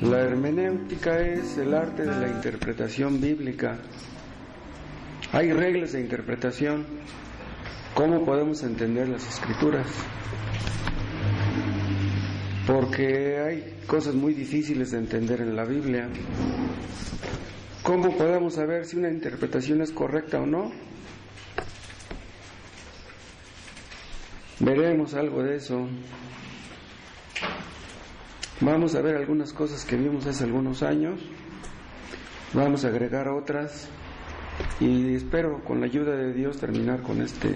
La hermenéutica es el arte de la interpretación bíblica. Hay reglas de interpretación. ¿Cómo podemos entender las Escrituras? Porque hay cosas muy difíciles de entender en la Biblia. ¿Cómo podemos saber si una interpretación es correcta o no? Veremos algo de eso. Vamos a ver algunas cosas que vimos hace algunos años. Vamos a agregar otras. Y espero, con la ayuda de Dios, terminar con este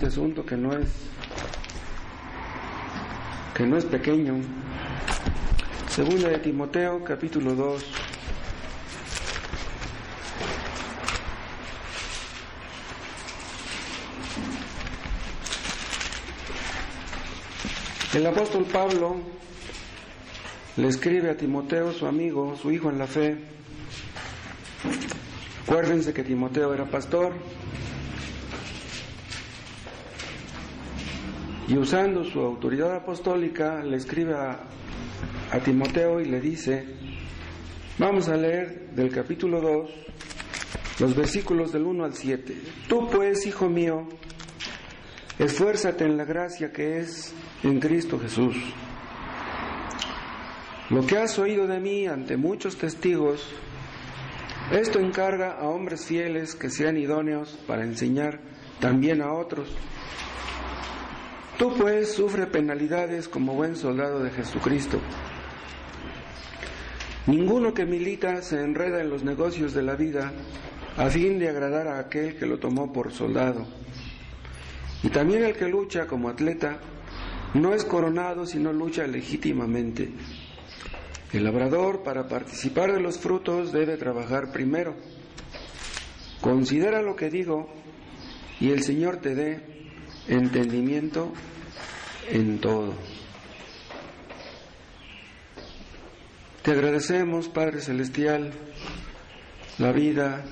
asunto que no es pequeño. Segunda de Timoteo, capítulo 2. El apóstol Pablo le escribe a Timoteo, su amigo, su hijo en la fe. Acuérdense que Timoteo era pastor, y usando su autoridad apostólica le escribe a Timoteo y le dice, vamos a leer del capítulo 2, los versículos del 1 al 7. Tú pues, hijo mío, esfuérzate en la gracia que es en Cristo Jesús. Lo que has oído de mí ante muchos testigos, esto encarga a hombres fieles que sean idóneos para enseñar también a otros. Tú pues sufre penalidades como buen soldado de Jesucristo. Ninguno que milita se enreda en los negocios de la vida a fin de agradar a aquel que lo tomó por soldado. Y también el que lucha como atleta no es coronado sino lucha legítimamente. El labrador, para participar de los frutos, debe trabajar primero. Considera lo que digo y el Señor te dé entendimiento en todo. Te agradecemos, Padre Celestial, la vida,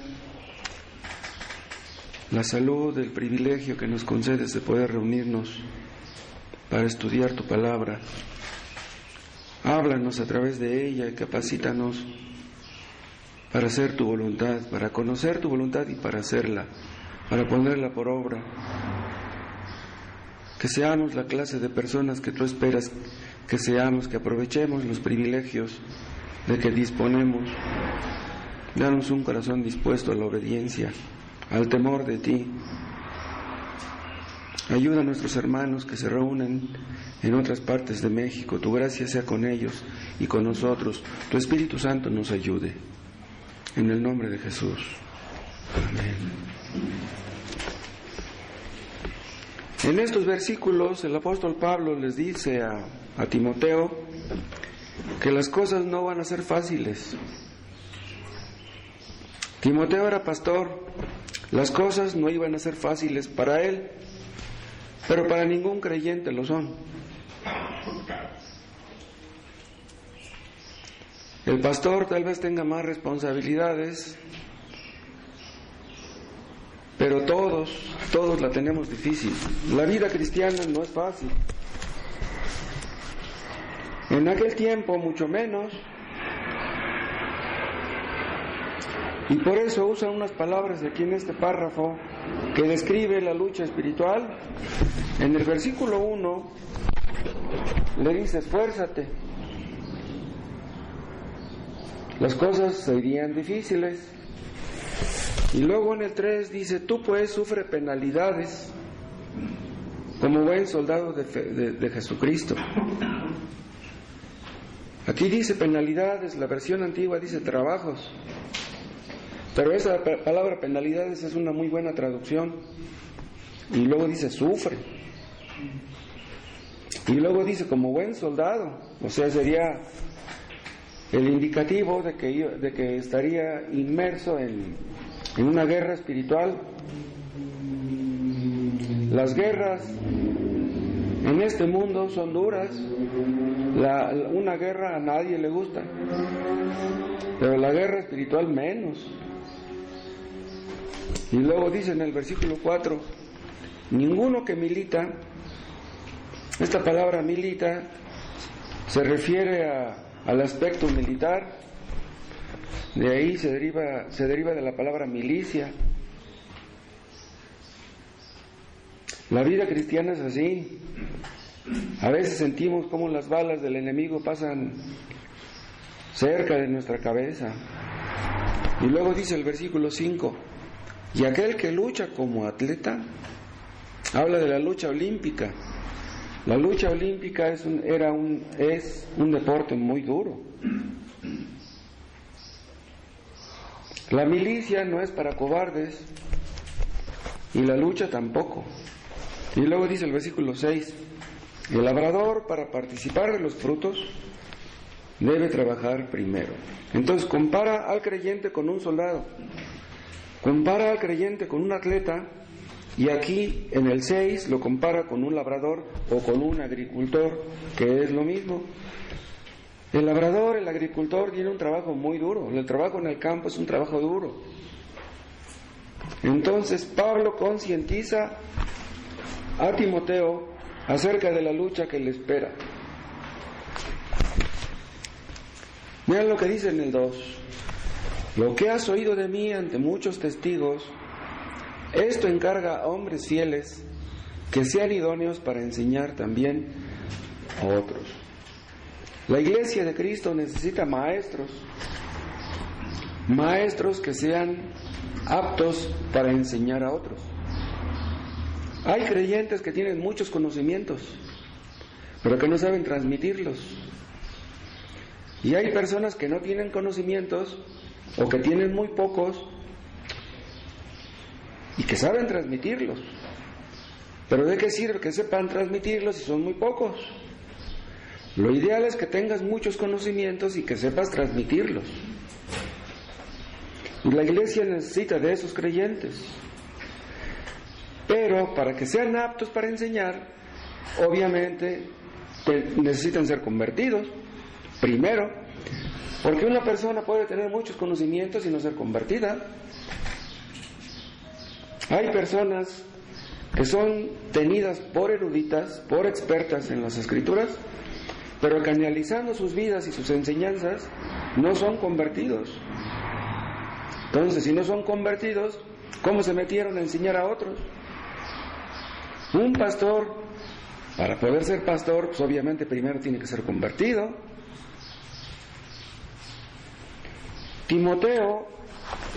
la salud, el privilegio que nos concedes de poder reunirnos para estudiar tu palabra. Háblanos a través de ella y capacítanos para hacer tu voluntad, para conocer tu voluntad y para hacerla, para ponerla por obra. Que seamos la clase de personas que tú esperas que seamos, que aprovechemos los privilegios de que disponemos. Danos un corazón dispuesto a la obediencia, al temor de ti. Ayuda a nuestros hermanos que se reúnen en otras partes de México. Tu gracia sea con ellos y con nosotros. Tu Espíritu Santo nos ayude. En el nombre de Jesús. Amén. En estos versículos el apóstol Pablo les dice a Timoteo que las cosas no van a ser fáciles. Timoteo era pastor. Las cosas no iban a ser fáciles para él, pero para ningún creyente lo son. El pastor tal vez tenga más responsabilidades, pero todos la tenemos difícil. La vida cristiana no es fácil. En aquel tiempo mucho menos. Y por eso usa unas palabras aquí en este párrafo que describe la lucha espiritual. En el versículo 1 le dice, esfuérzate. Las cosas serían difíciles. Y luego en el 3 dice, tú pues sufre penalidades como buen soldado de Jesucristo. Aquí dice penalidades, la versión antigua dice trabajos. Pero esa palabra penalidades es una muy buena traducción. Y luego dice sufre. Y luego dice como buen soldado. O sea, sería el indicativo de que estaría inmerso en una guerra espiritual. Las guerras en este mundo son duras. Una guerra a nadie le gusta, pero la guerra espiritual menos. Y luego dice en el versículo 4, ninguno que milita, esta palabra milita se refiere al aspecto militar. De ahí se deriva de la palabra milicia. La vida cristiana es así. A veces sentimos como las balas del enemigo pasan cerca de nuestra cabeza. Y luego dice el versículo 5, y aquel que lucha como atleta, habla de la lucha olímpica. La lucha olímpica es un deporte muy duro. La milicia no es para cobardes y la lucha tampoco. Y luego dice el versículo 6, el labrador para participar de los frutos debe trabajar primero. Entonces compara al creyente con un soldado, compara al creyente con un atleta, y aquí en el 6 lo compara con un labrador o con un agricultor, que es lo mismo. El labrador, el agricultor tiene un trabajo muy duro, el trabajo en el campo es un trabajo duro. Entonces Pablo concientiza a Timoteo acerca de la lucha que le espera. Vean lo que dice en el 2. Lo que has oído de mí ante muchos testigos, esto encarga a hombres fieles que sean idóneos para enseñar también a otros. La iglesia de Cristo necesita maestros que sean aptos para enseñar a otros. Hay creyentes que tienen muchos conocimientos, pero que no saben transmitirlos. Y hay personas que no tienen conocimientos o que tienen muy pocos y que saben transmitirlos. Pero ¿de qué sirve que sepan transmitirlos si son muy pocos? Lo ideal es que tengas muchos conocimientos y que sepas transmitirlos. Y la iglesia necesita de esos creyentes. Pero para que sean aptos para enseñar, obviamente necesitan ser convertidos primero, porque una persona puede tener muchos conocimientos y no ser convertida. Hay personas que son tenidas por eruditas, por expertas en las escrituras, pero que analizando sus vidas y sus enseñanzas no son convertidos. Entonces, si no son convertidos, ¿cómo se metieron a enseñar a otros? Un pastor, para poder ser pastor, pues obviamente primero tiene que ser convertido. Timoteo,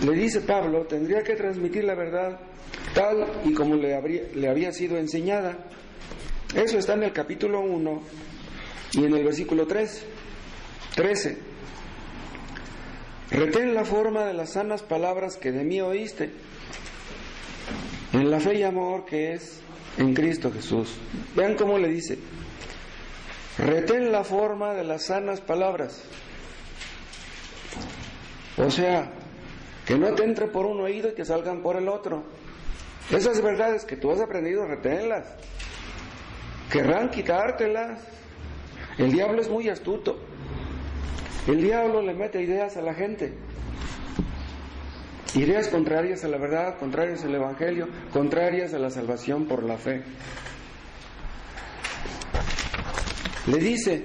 le dice Pablo, tendría que transmitir la verdad tal y como le había sido enseñada. Eso está en el capítulo 1 y en el versículo 13. Retén la forma de las sanas palabras que de mí oíste, en la fe y amor que es en Cristo Jesús. Vean cómo le dice, retén la forma de las sanas palabras. O sea, que no te entre por un oído y que salgan por el otro. Esas verdades que tú has aprendido, reténlas. Querrán quitártelas. El diablo es muy astuto. El diablo le mete ideas a la gente. Ideas contrarias a la verdad, contrarias al Evangelio, contrarias a la salvación por la fe. Le dice,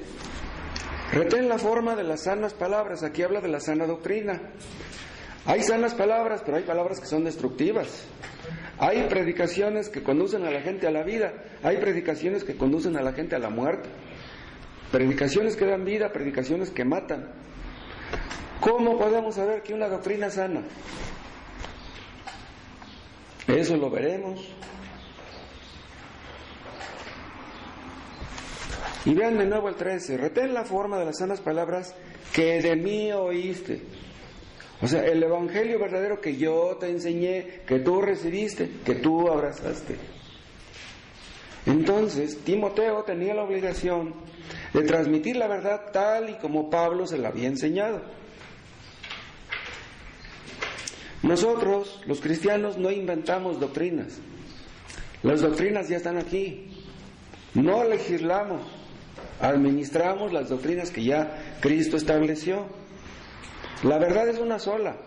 retén la forma de las sanas palabras. Aquí habla de la sana doctrina. Hay sanas palabras, pero hay palabras que son destructivas. Hay predicaciones que conducen a la gente a la vida. Hay predicaciones que conducen a la gente a la muerte. Predicaciones que dan vida, predicaciones que matan. ¿Cómo podemos saber que una doctrina es sana? Eso lo veremos. Y vean de nuevo el 13. Retén la forma de las sanas palabras que de mí oíste. O sea, el evangelio verdadero que yo te enseñé, que tú recibiste, que tú abrazaste. Entonces, Timoteo tenía la obligación de transmitir la verdad tal y como Pablo se la había enseñado. Nosotros, los cristianos, no inventamos doctrinas. Las doctrinas ya están aquí. No legislamos, administramos las doctrinas que ya Cristo estableció. La verdad es una sola.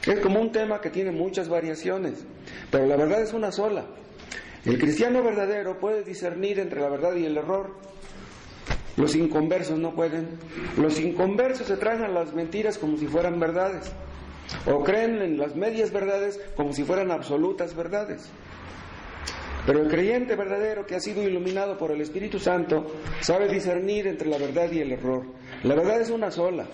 Es como un tema que tiene muchas variaciones, pero la verdad es una sola. El cristiano verdadero puede discernir entre la verdad y el error. Los inconversos no pueden. Los inconversos se tragan las mentiras como si fueran verdades, o creen en las medias verdades como si fueran absolutas verdades. Pero el creyente verdadero, que ha sido iluminado por el Espíritu Santo, sabe discernir entre la verdad y el error. La verdad es una sola.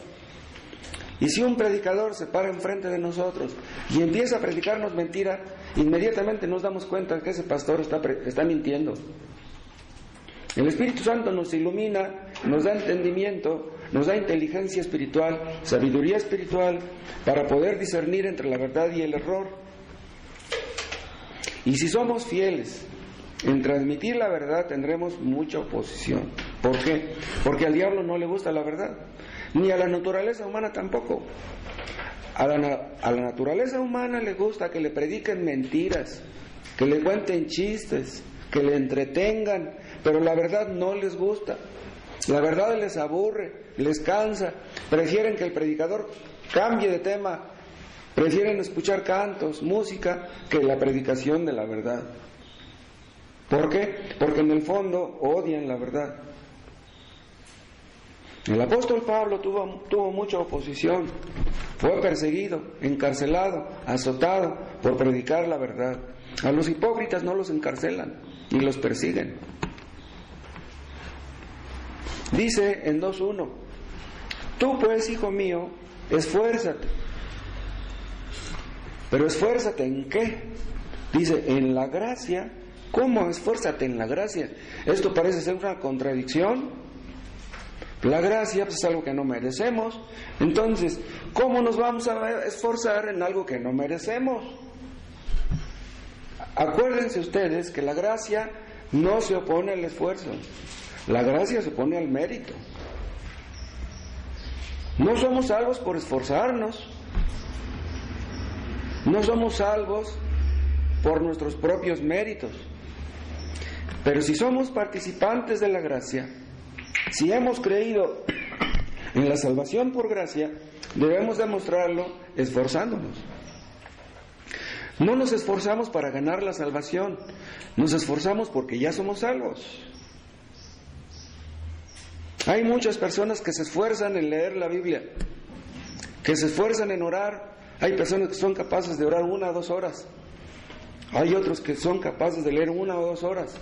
Y si un predicador se para enfrente de nosotros y empieza a predicarnos mentira, inmediatamente nos damos cuenta que ese pastor está mintiendo. El Espíritu Santo nos ilumina, nos da entendimiento, nos da inteligencia espiritual, sabiduría espiritual, para poder discernir entre la verdad y el error. Y si somos fieles en transmitir la verdad, tendremos mucha oposición. ¿Por qué? Porque al diablo no le gusta la verdad, ni a la naturaleza humana tampoco. A la naturaleza humana le gusta que le prediquen mentiras, que le cuenten chistes, que le entretengan, pero la verdad no les gusta. La verdad les aburre, les cansa, prefieren que el predicador cambie de tema, prefieren escuchar cantos, música, que la predicación de la verdad. ¿Por qué? Porque en el fondo odian la verdad. El apóstol Pablo tuvo mucha oposición, fue perseguido, encarcelado, azotado por predicar la verdad. A los hipócritas no los encarcelan ni los persiguen. Dice en 2:1: tú pues, hijo mío, esfuérzate. Pero esfuérzate ¿en qué? Dice, en la gracia. ¿Cómo esfuérzate en la gracia? Esto parece ser una contradicción. La gracia pues, es algo que no merecemos. Entonces, ¿cómo nos vamos a esforzar en algo que no merecemos? Acuérdense ustedes que la gracia no se opone al esfuerzo. La gracia se opone al mérito. No somos salvos por esforzarnos. No somos salvos por nuestros propios méritos. Pero si somos participantes de la gracia, si hemos creído en la salvación por gracia, debemos demostrarlo esforzándonos. No nos esforzamos para ganar la salvación, nos esforzamos porque ya somos salvos. Hay muchas personas que se esfuerzan en leer la Biblia, que se esfuerzan en orar. Hay personas que son capaces de orar 1 o 2 horas. Hay otros que son capaces de leer 1 o 2 horas.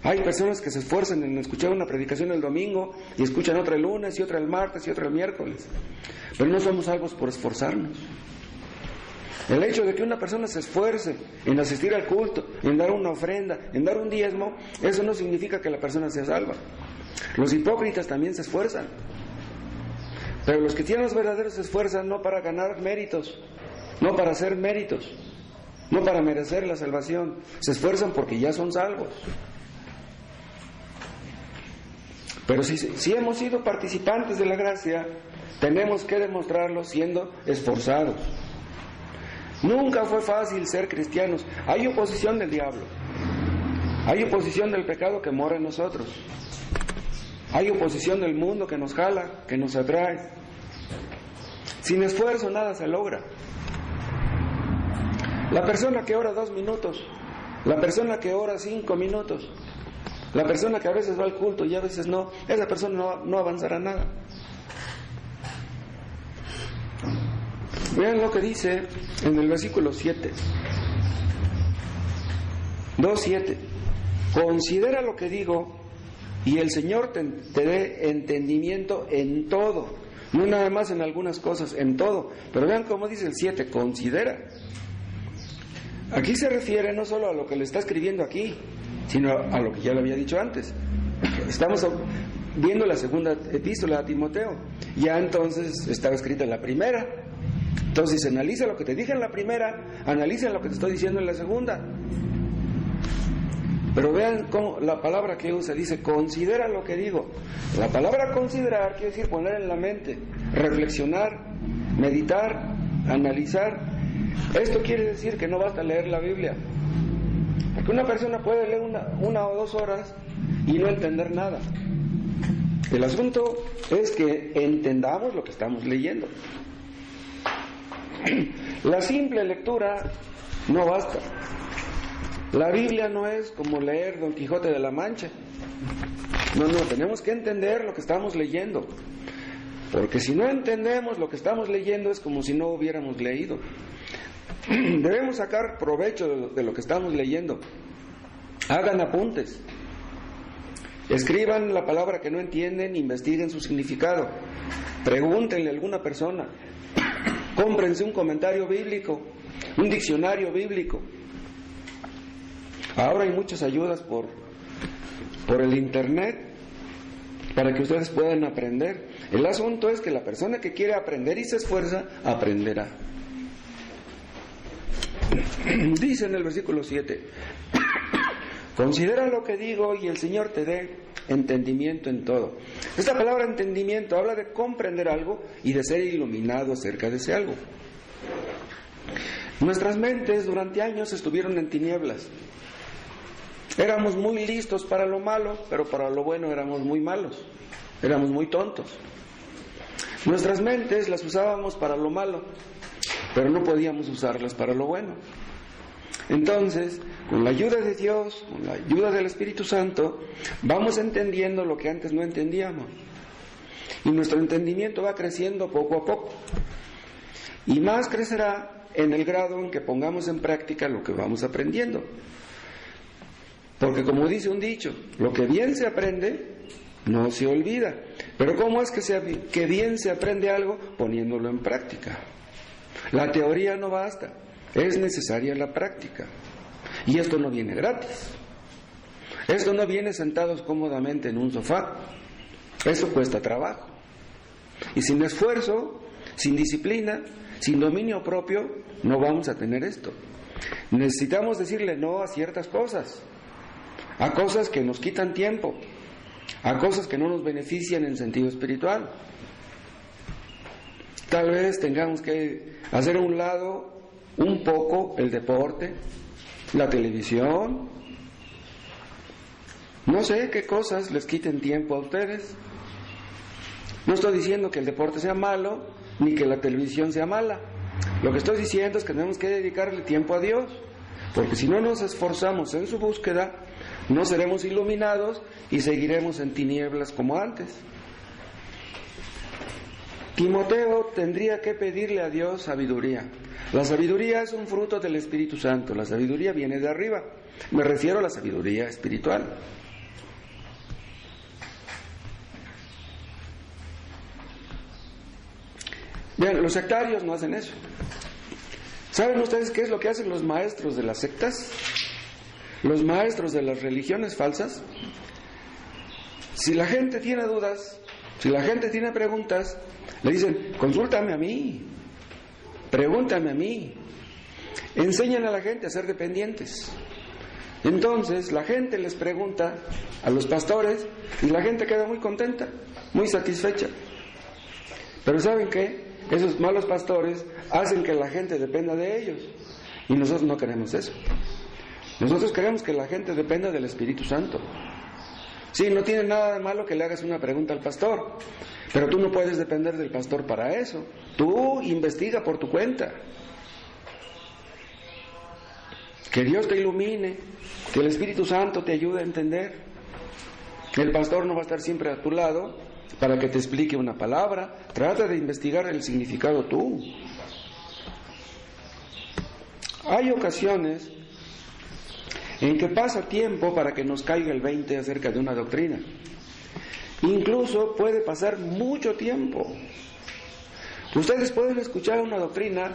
Hay personas que se esfuerzan en escuchar una predicación el domingo y escuchan otra el lunes y otra el martes y otra el miércoles. Pero no somos salvos por esforzarnos. El hecho de que una persona se esfuerce en asistir al culto, en dar una ofrenda, en dar un diezmo, eso no significa que la persona sea salva. Los hipócritas también se esfuerzan. Pero los cristianos verdaderos se esfuerzan no para ganar méritos, no para hacer méritos, no para merecer la salvación. Se esfuerzan porque ya son salvos. Pero si hemos sido participantes de la gracia, tenemos que demostrarlo siendo esforzados. Nunca fue fácil ser cristianos. Hay oposición del diablo. Hay oposición del pecado que mora en nosotros. Hay oposición del mundo que nos jala, que nos atrae. Sin esfuerzo nada se logra. La persona que ora 2 minutos, la persona que ora 5 minutos, la persona que a veces va al culto y a veces no, esa persona no avanzará nada. Vean lo que dice en el versículo 7. 2:7. Considera lo que digo y el Señor te dé entendimiento en todo. No nada más en algunas cosas, en todo. Pero vean cómo dice el 7, considera. Aquí se refiere no solo a lo que le está escribiendo aquí, sino a lo que ya le había dicho antes. Estamos viendo la segunda epístola a Timoteo. Ya entonces estaba escrita en la primera. Entonces analiza lo que te dije en la primera, analiza lo que te estoy diciendo en la segunda. Pero vean cómo la palabra que usa dice, considera lo que digo. La palabra considerar quiere decir poner en la mente, reflexionar, meditar, analizar. Esto quiere decir que no basta leer la Biblia. Porque una persona puede leer una o 2 horas y no entender nada. El asunto es que entendamos lo que estamos leyendo. La simple lectura no basta. La Biblia no es como leer Don Quijote de la Mancha, No, tenemos que entender lo que estamos leyendo. Porque si no entendemos lo que estamos leyendo es como si no hubiéramos leído. Debemos sacar provecho de lo que estamos leyendo. Hagan apuntes. Escriban la palabra que no entienden, investiguen su significado. Pregúntenle a alguna persona. Cómprense un comentario bíblico, un diccionario bíblico. Ahora hay muchas ayudas por el internet para que ustedes puedan aprender. El asunto es que la persona que quiere aprender y se esfuerza, aprenderá. Dice en el versículo 7: considera lo que digo y el Señor te dé entendimiento en todo. Esta palabra entendimiento habla de comprender algo y de ser iluminado acerca de ese algo. Nuestras mentes durante años estuvieron en tinieblas. Éramos muy listos para lo malo, pero para lo bueno éramos muy malos. Éramos muy tontos. Nuestras mentes las usábamos para lo malo, pero no podíamos usarlas para lo bueno. Entonces, con la ayuda de Dios, con la ayuda del Espíritu Santo, vamos entendiendo lo que antes no entendíamos. Y nuestro entendimiento va creciendo poco a poco. Y más crecerá en el grado en que pongamos en práctica lo que vamos aprendiendo. Porque como dice un dicho, lo que bien se aprende no se olvida. Pero ¿cómo es que bien se aprende algo? Poniéndolo en práctica. La teoría no basta, es necesaria la práctica. Y esto no viene gratis. Esto no viene sentados cómodamente en un sofá. Eso cuesta trabajo. Y sin esfuerzo, sin disciplina, sin dominio propio, no vamos a tener esto. Necesitamos decirle no a ciertas cosas, a cosas que nos quitan tiempo, a cosas que no nos benefician en sentido espiritual. Tal vez tengamos que hacer a un lado un poco el deporte, la televisión, no sé qué cosas les quiten tiempo a ustedes. No estoy diciendo que el deporte sea malo, ni que la televisión sea mala. Lo que estoy diciendo es que tenemos que dedicarle tiempo a Dios, porque si no nos esforzamos en su búsqueda, no seremos iluminados y seguiremos en tinieblas como antes. Timoteo tendría que pedirle a Dios sabiduría. La sabiduría es un fruto del Espíritu Santo. La sabiduría viene de arriba. Me refiero a la sabiduría espiritual. Vean, los sectarios no hacen eso. ¿Saben ustedes qué es lo que hacen los maestros de las sectas? Los maestros de las religiones falsas. Si la gente tiene dudas, si la gente tiene preguntas, le dicen, consúltame a mí, pregúntame a mí. Enseñan a la gente a ser dependientes. Entonces la gente les pregunta a los pastores y la gente queda muy contenta, muy satisfecha. Pero ¿saben qué? Esos malos pastores hacen que la gente dependa de ellos. Y nosotros no queremos eso. Nosotros queremos que la gente dependa del Espíritu Santo. Sí, no tiene nada de malo que le hagas una pregunta al pastor, pero tú no puedes depender del pastor para eso. Tú investiga por tu cuenta. Que Dios te ilumine, que el Espíritu Santo te ayude a entender. El pastor no va a estar siempre a tu lado para que te explique una palabra. Trata de investigar el significado tú. Hay ocasiones en que pasa tiempo para que nos caiga el 20 acerca de una doctrina. Incluso puede pasar mucho tiempo. Ustedes pueden escuchar una doctrina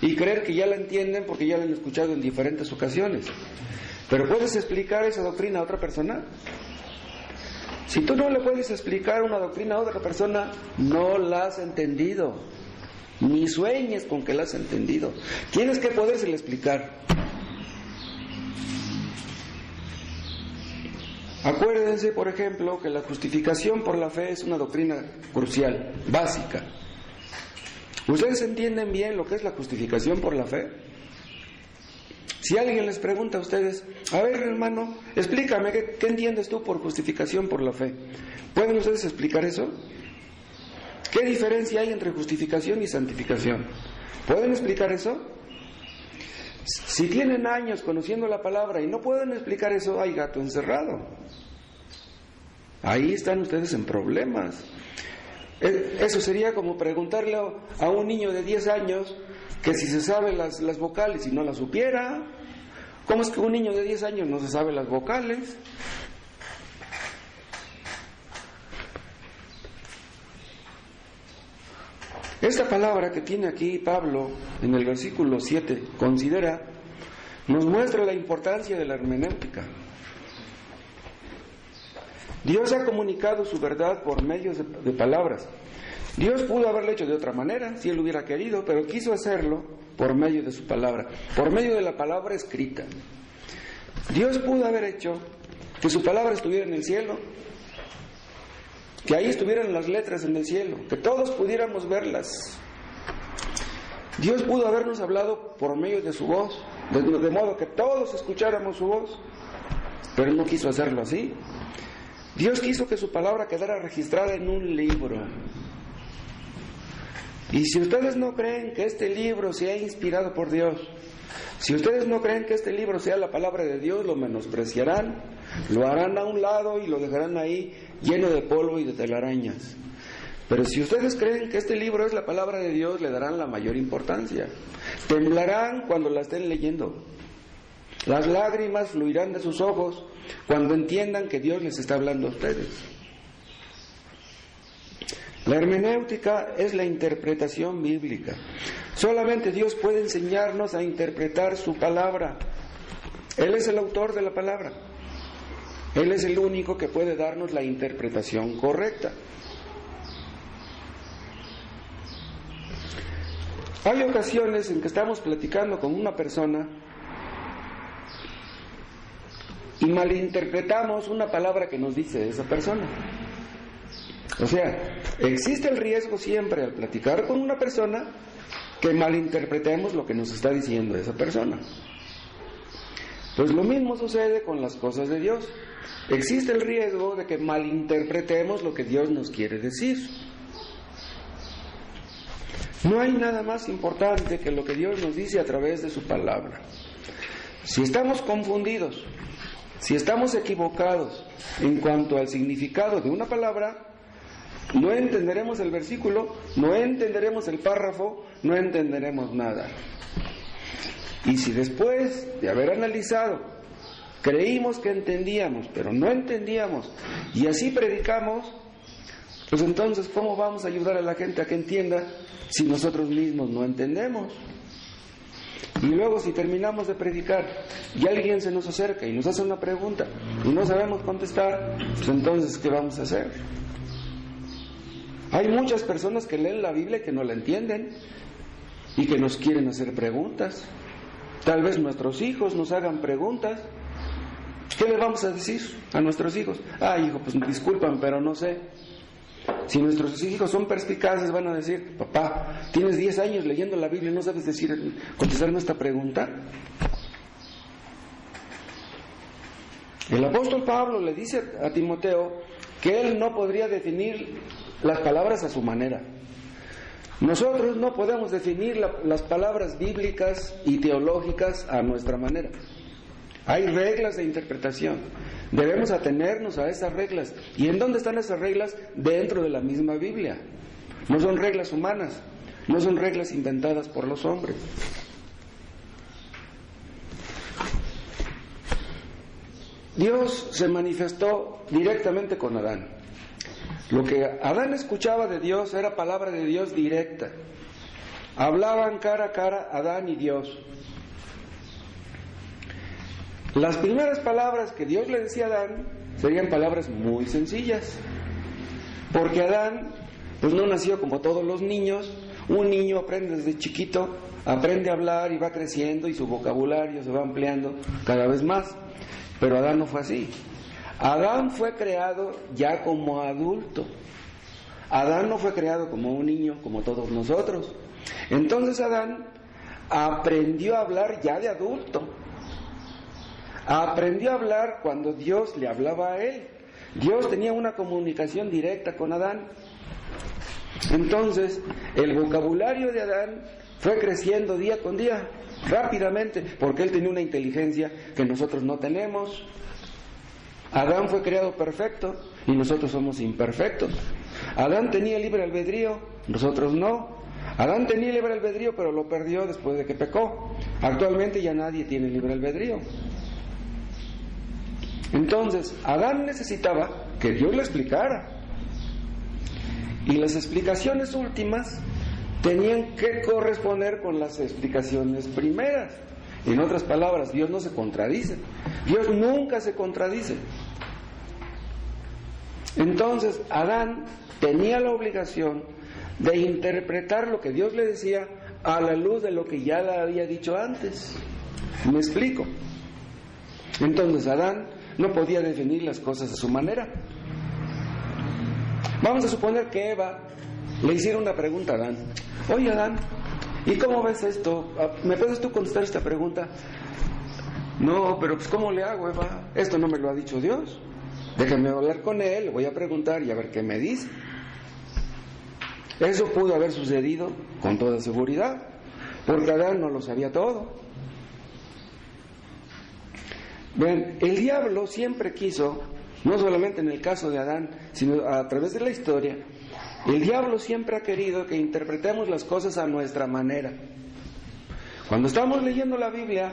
y creer que ya la entienden porque ya la han escuchado en diferentes ocasiones. Pero ¿puedes explicar esa doctrina a otra persona? Si tú no le puedes explicar una doctrina a otra persona, no la has entendido. Ni sueñes con que la has entendido. Tienes que podérsela explicar. Acuérdense, por ejemplo, que la justificación por la fe es una doctrina crucial, básica. ¿Ustedes entienden bien lo que es la justificación por la fe? Si alguien les pregunta a ustedes, a ver, hermano, explícame, ¿qué entiendes tú por justificación por la fe? ¿Pueden ustedes explicar eso? ¿Qué diferencia hay entre justificación y santificación? ¿Pueden explicar eso? Si tienen años conociendo la palabra y no pueden explicar eso, hay gato encerrado. ahí están ustedes en problemas. Eso sería como preguntarle a un niño de 10 años que si se sabe las vocales y no las supiera. ¿Cómo es que un niño de 10 años no se sabe las vocales? Esta palabra que tiene aquí Pablo en el versículo 7, considera, nos muestra la importancia de la hermenéutica. Dios ha comunicado su verdad por medio de palabras. Dios pudo haberlo hecho de otra manera, si Él hubiera querido, pero quiso hacerlo por medio de su palabra, por medio de la palabra escrita. Dios pudo haber hecho que su palabra estuviera en el cielo, que ahí estuvieran las letras en el cielo, que todos pudiéramos verlas. Dios pudo habernos hablado por medio de su voz, de modo que todos escucháramos su voz, pero Él no quiso hacerlo así. Dios quiso que su palabra quedara registrada en un libro. Y si ustedes no creen que este libro sea inspirado por Dios, si ustedes no creen que este libro sea la palabra de Dios, lo menospreciarán, lo harán a un lado y lo dejarán ahí lleno de polvo y de telarañas. Pero si ustedes creen que este libro es la palabra de Dios, le darán la mayor importancia. Temblarán cuando la estén leyendo. Las lágrimas fluirán de sus ojos cuando entiendan que Dios les está hablando a ustedes. La hermenéutica es la interpretación bíblica. Solamente Dios puede enseñarnos a interpretar su palabra. Él es el autor de la palabra. Él es el único que puede darnos la interpretación correcta. Hay ocasiones en que estamos platicando con una persona y malinterpretamos una palabra que nos dice esa persona. O sea, existe el riesgo siempre al platicar con una persona que malinterpretemos lo que nos está diciendo esa persona. Pues lo mismo sucede con las cosas de Dios. Existe el riesgo de que malinterpretemos lo que Dios nos quiere decir. No hay nada más importante que lo que Dios nos dice a través de su palabra. Si estamos confundidos, si estamos equivocados en cuanto al significado de una palabra, no entenderemos el versículo, no entenderemos el párrafo, no entenderemos nada. Y si después de haber analizado, creímos que entendíamos, pero no entendíamos, y así predicamos, pues entonces, ¿cómo vamos a ayudar a la gente a que entienda si nosotros mismos no entendemos? Y luego, si terminamos de predicar y alguien se nos acerca y nos hace una pregunta y no sabemos contestar, pues entonces, ¿qué vamos a hacer? Hay muchas personas que leen la Biblia y que no la entienden y que nos quieren hacer preguntas. Tal vez nuestros hijos nos hagan preguntas. ¿Qué le vamos a decir a nuestros hijos? Hijo, pues disculpan, pero no sé. Si nuestros hijos son perspicaces, van a decir: papá, tienes 10 años leyendo la Biblia y no sabes contestarme esta pregunta. El apóstol Pablo le dice a Timoteo que él no podría definir las palabras a su manera. Nosotros no podemos definir las palabras bíblicas y teológicas a nuestra manera. Hay reglas de interpretación. Debemos atenernos a esas reglas. ¿Y en dónde están esas reglas? Dentro de la misma Biblia. No son reglas humanas, no son reglas inventadas por los hombres. Dios se manifestó directamente con Adán. Lo que Adán escuchaba de Dios era palabra de Dios directa. Hablaban cara a cara Adán y Dios. Las primeras palabras que Dios le decía a Adán serían palabras muy sencillas, porque Adán pues no nació como todos los niños. Un niño aprende desde chiquito, aprende a hablar y va creciendo y su vocabulario se va ampliando cada vez más, pero Adán no fue así. Adán fue creado ya como adulto. Adán no fue creado como un niño, como todos nosotros. Entonces Adán aprendió a hablar ya de adulto. Aprendió a hablar cuando Dios le hablaba a él. Dios tenía una comunicación directa con Adán. Entonces, el vocabulario de Adán fue creciendo día con día, rápidamente, porque él tenía una inteligencia que nosotros no tenemos. Adán fue creado perfecto y nosotros somos imperfectos. Adán tenía libre albedrío, nosotros no. Adán tenía libre albedrío, pero lo perdió después de que pecó. Actualmente ya nadie tiene libre albedrío. Entonces, Adán necesitaba que Dios le explicara. Y las explicaciones últimas tenían que corresponder con las explicaciones primeras. En otras palabras, Dios no se contradice. Dios nunca se contradice. Entonces, Adán tenía la obligación de interpretar lo que Dios le decía a la luz de lo que ya le había dicho antes. ¿Me explico? Entonces, Adán no podía definir las cosas a su manera. Vamos a suponer que Eva le hiciera una pregunta a Adán. Oye, Adán, ¿y cómo ves esto? ¿Me puedes tú contestar esta pregunta? No, pero pues ¿cómo le hago, Eva? Esto no me lo ha dicho Dios. Déjame hablar con él, le voy a preguntar y a ver qué me dice. Eso pudo haber sucedido con toda seguridad, porque Adán no lo sabía todo. Ven, el diablo siempre quiso, no solamente en el caso de Adán, sino a través de la historia, el diablo siempre ha querido que interpretemos las cosas a nuestra manera. Cuando estamos leyendo la Biblia,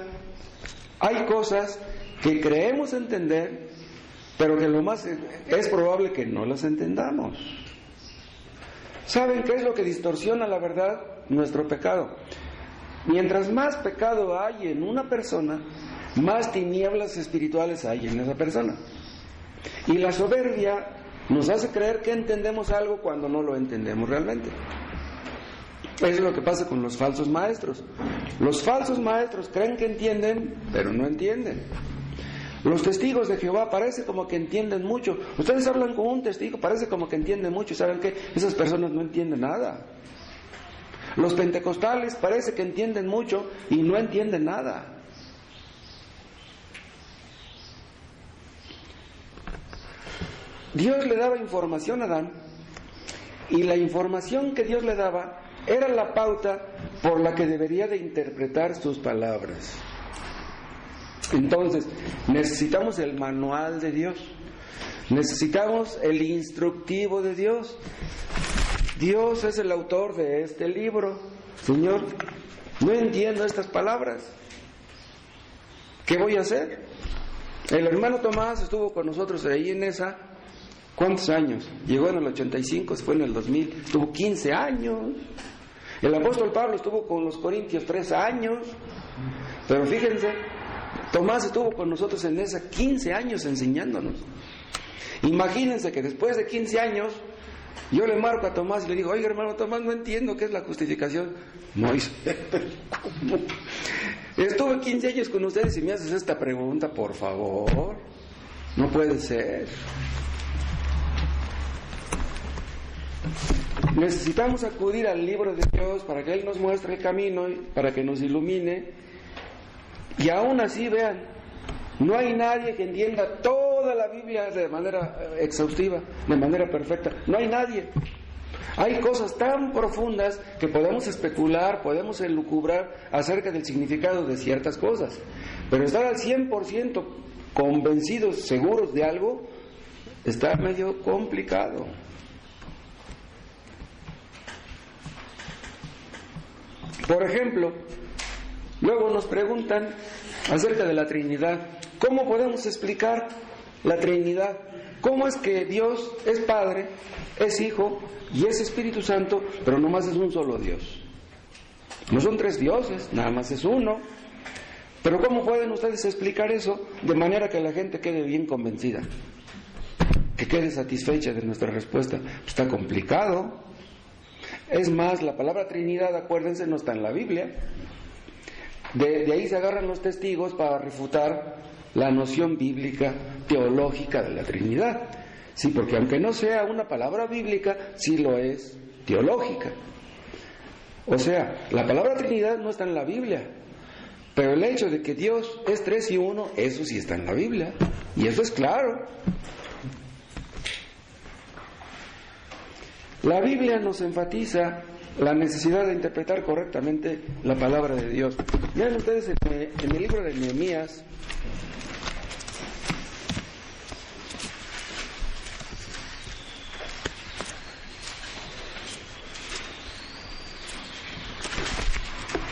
hay cosas que creemos entender, pero que lo más es probable que no las entendamos. ¿Saben qué es lo que distorsiona la verdad? Nuestro pecado. Mientras más pecado hay en una persona, más tinieblas espirituales hay en esa persona. Y la soberbia nos hace creer que entendemos algo cuando no lo entendemos realmente. Eso es lo que pasa con los falsos maestros. Los falsos maestros creen que entienden, pero no entienden. Los testigos de Jehová parece como que entienden mucho. Ustedes hablan con un testigo, parece como que entienden mucho. ¿Saben qué? Esas personas no entienden nada. Los pentecostales parece que entienden mucho y no entienden nada. Dios le daba información a Adán, y la información que Dios le daba era la pauta por la que debería de interpretar sus palabras. Entonces, necesitamos el manual de Dios, necesitamos el instructivo de Dios. Dios es el autor de este libro. Señor, no entiendo estas palabras. ¿Qué voy a hacer? El hermano Tomás estuvo con nosotros ahí en esa. ¿Cuántos años? Llegó en el 85, se fue en el 2000, estuvo 15 años. El apóstol Pablo estuvo con los Corintios 3 años. Pero fíjense, Tomás estuvo con nosotros en esa 15 años enseñándonos. Imagínense que después de 15 años, yo le marco a Tomás y le digo, oiga hermano Tomás, no entiendo qué es la justificación. No, dice, pero ¿cómo? Estuve 15 años con ustedes y me haces esta pregunta, por favor. No puede ser. Necesitamos acudir al libro de Dios para que Él nos muestre el camino, para que nos ilumine. Y aún así, vean, no hay nadie que entienda toda la Biblia de manera exhaustiva, de manera perfecta. No hay nadie. Hay cosas tan profundas que podemos especular, podemos elucubrar acerca del significado de ciertas cosas. Pero estar al 100% convencidos, seguros de algo, está medio complicado. Por ejemplo, luego nos preguntan acerca de la Trinidad. ¿Cómo podemos explicar la Trinidad? ¿Cómo es que Dios es Padre, es Hijo y es Espíritu Santo, pero nomás es un solo Dios? No son tres dioses, nada más es uno. Pero ¿cómo pueden ustedes explicar eso de manera que la gente quede bien convencida? Que quede satisfecha de nuestra respuesta. Está complicado. Es más, la palabra Trinidad, acuérdense, no está en la Biblia. De ahí se agarran los testigos para refutar la noción bíblica, teológica de la Trinidad. Sí, porque aunque no sea una palabra bíblica, sí lo es teológica. O sea, la palabra Trinidad no está en la Biblia, pero el hecho de que Dios es tres y uno, eso sí está en la Biblia. Y eso es claro. La Biblia nos enfatiza la necesidad de interpretar correctamente la palabra de Dios. Vean ustedes en el libro de Nehemías,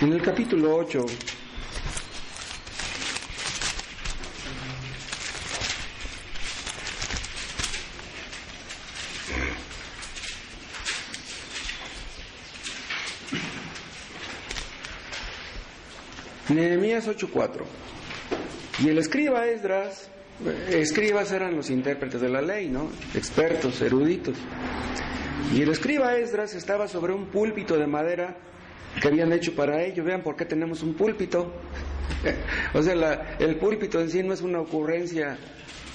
En el capítulo 8, Nehemías 8:4. Y el escriba Esdras, escribas eran los intérpretes de la ley, ¿no? Expertos, eruditos. Y el escriba Esdras estaba sobre un púlpito de madera que habían hecho para ello. Vean por qué tenemos un púlpito. O sea, el púlpito en sí no es una ocurrencia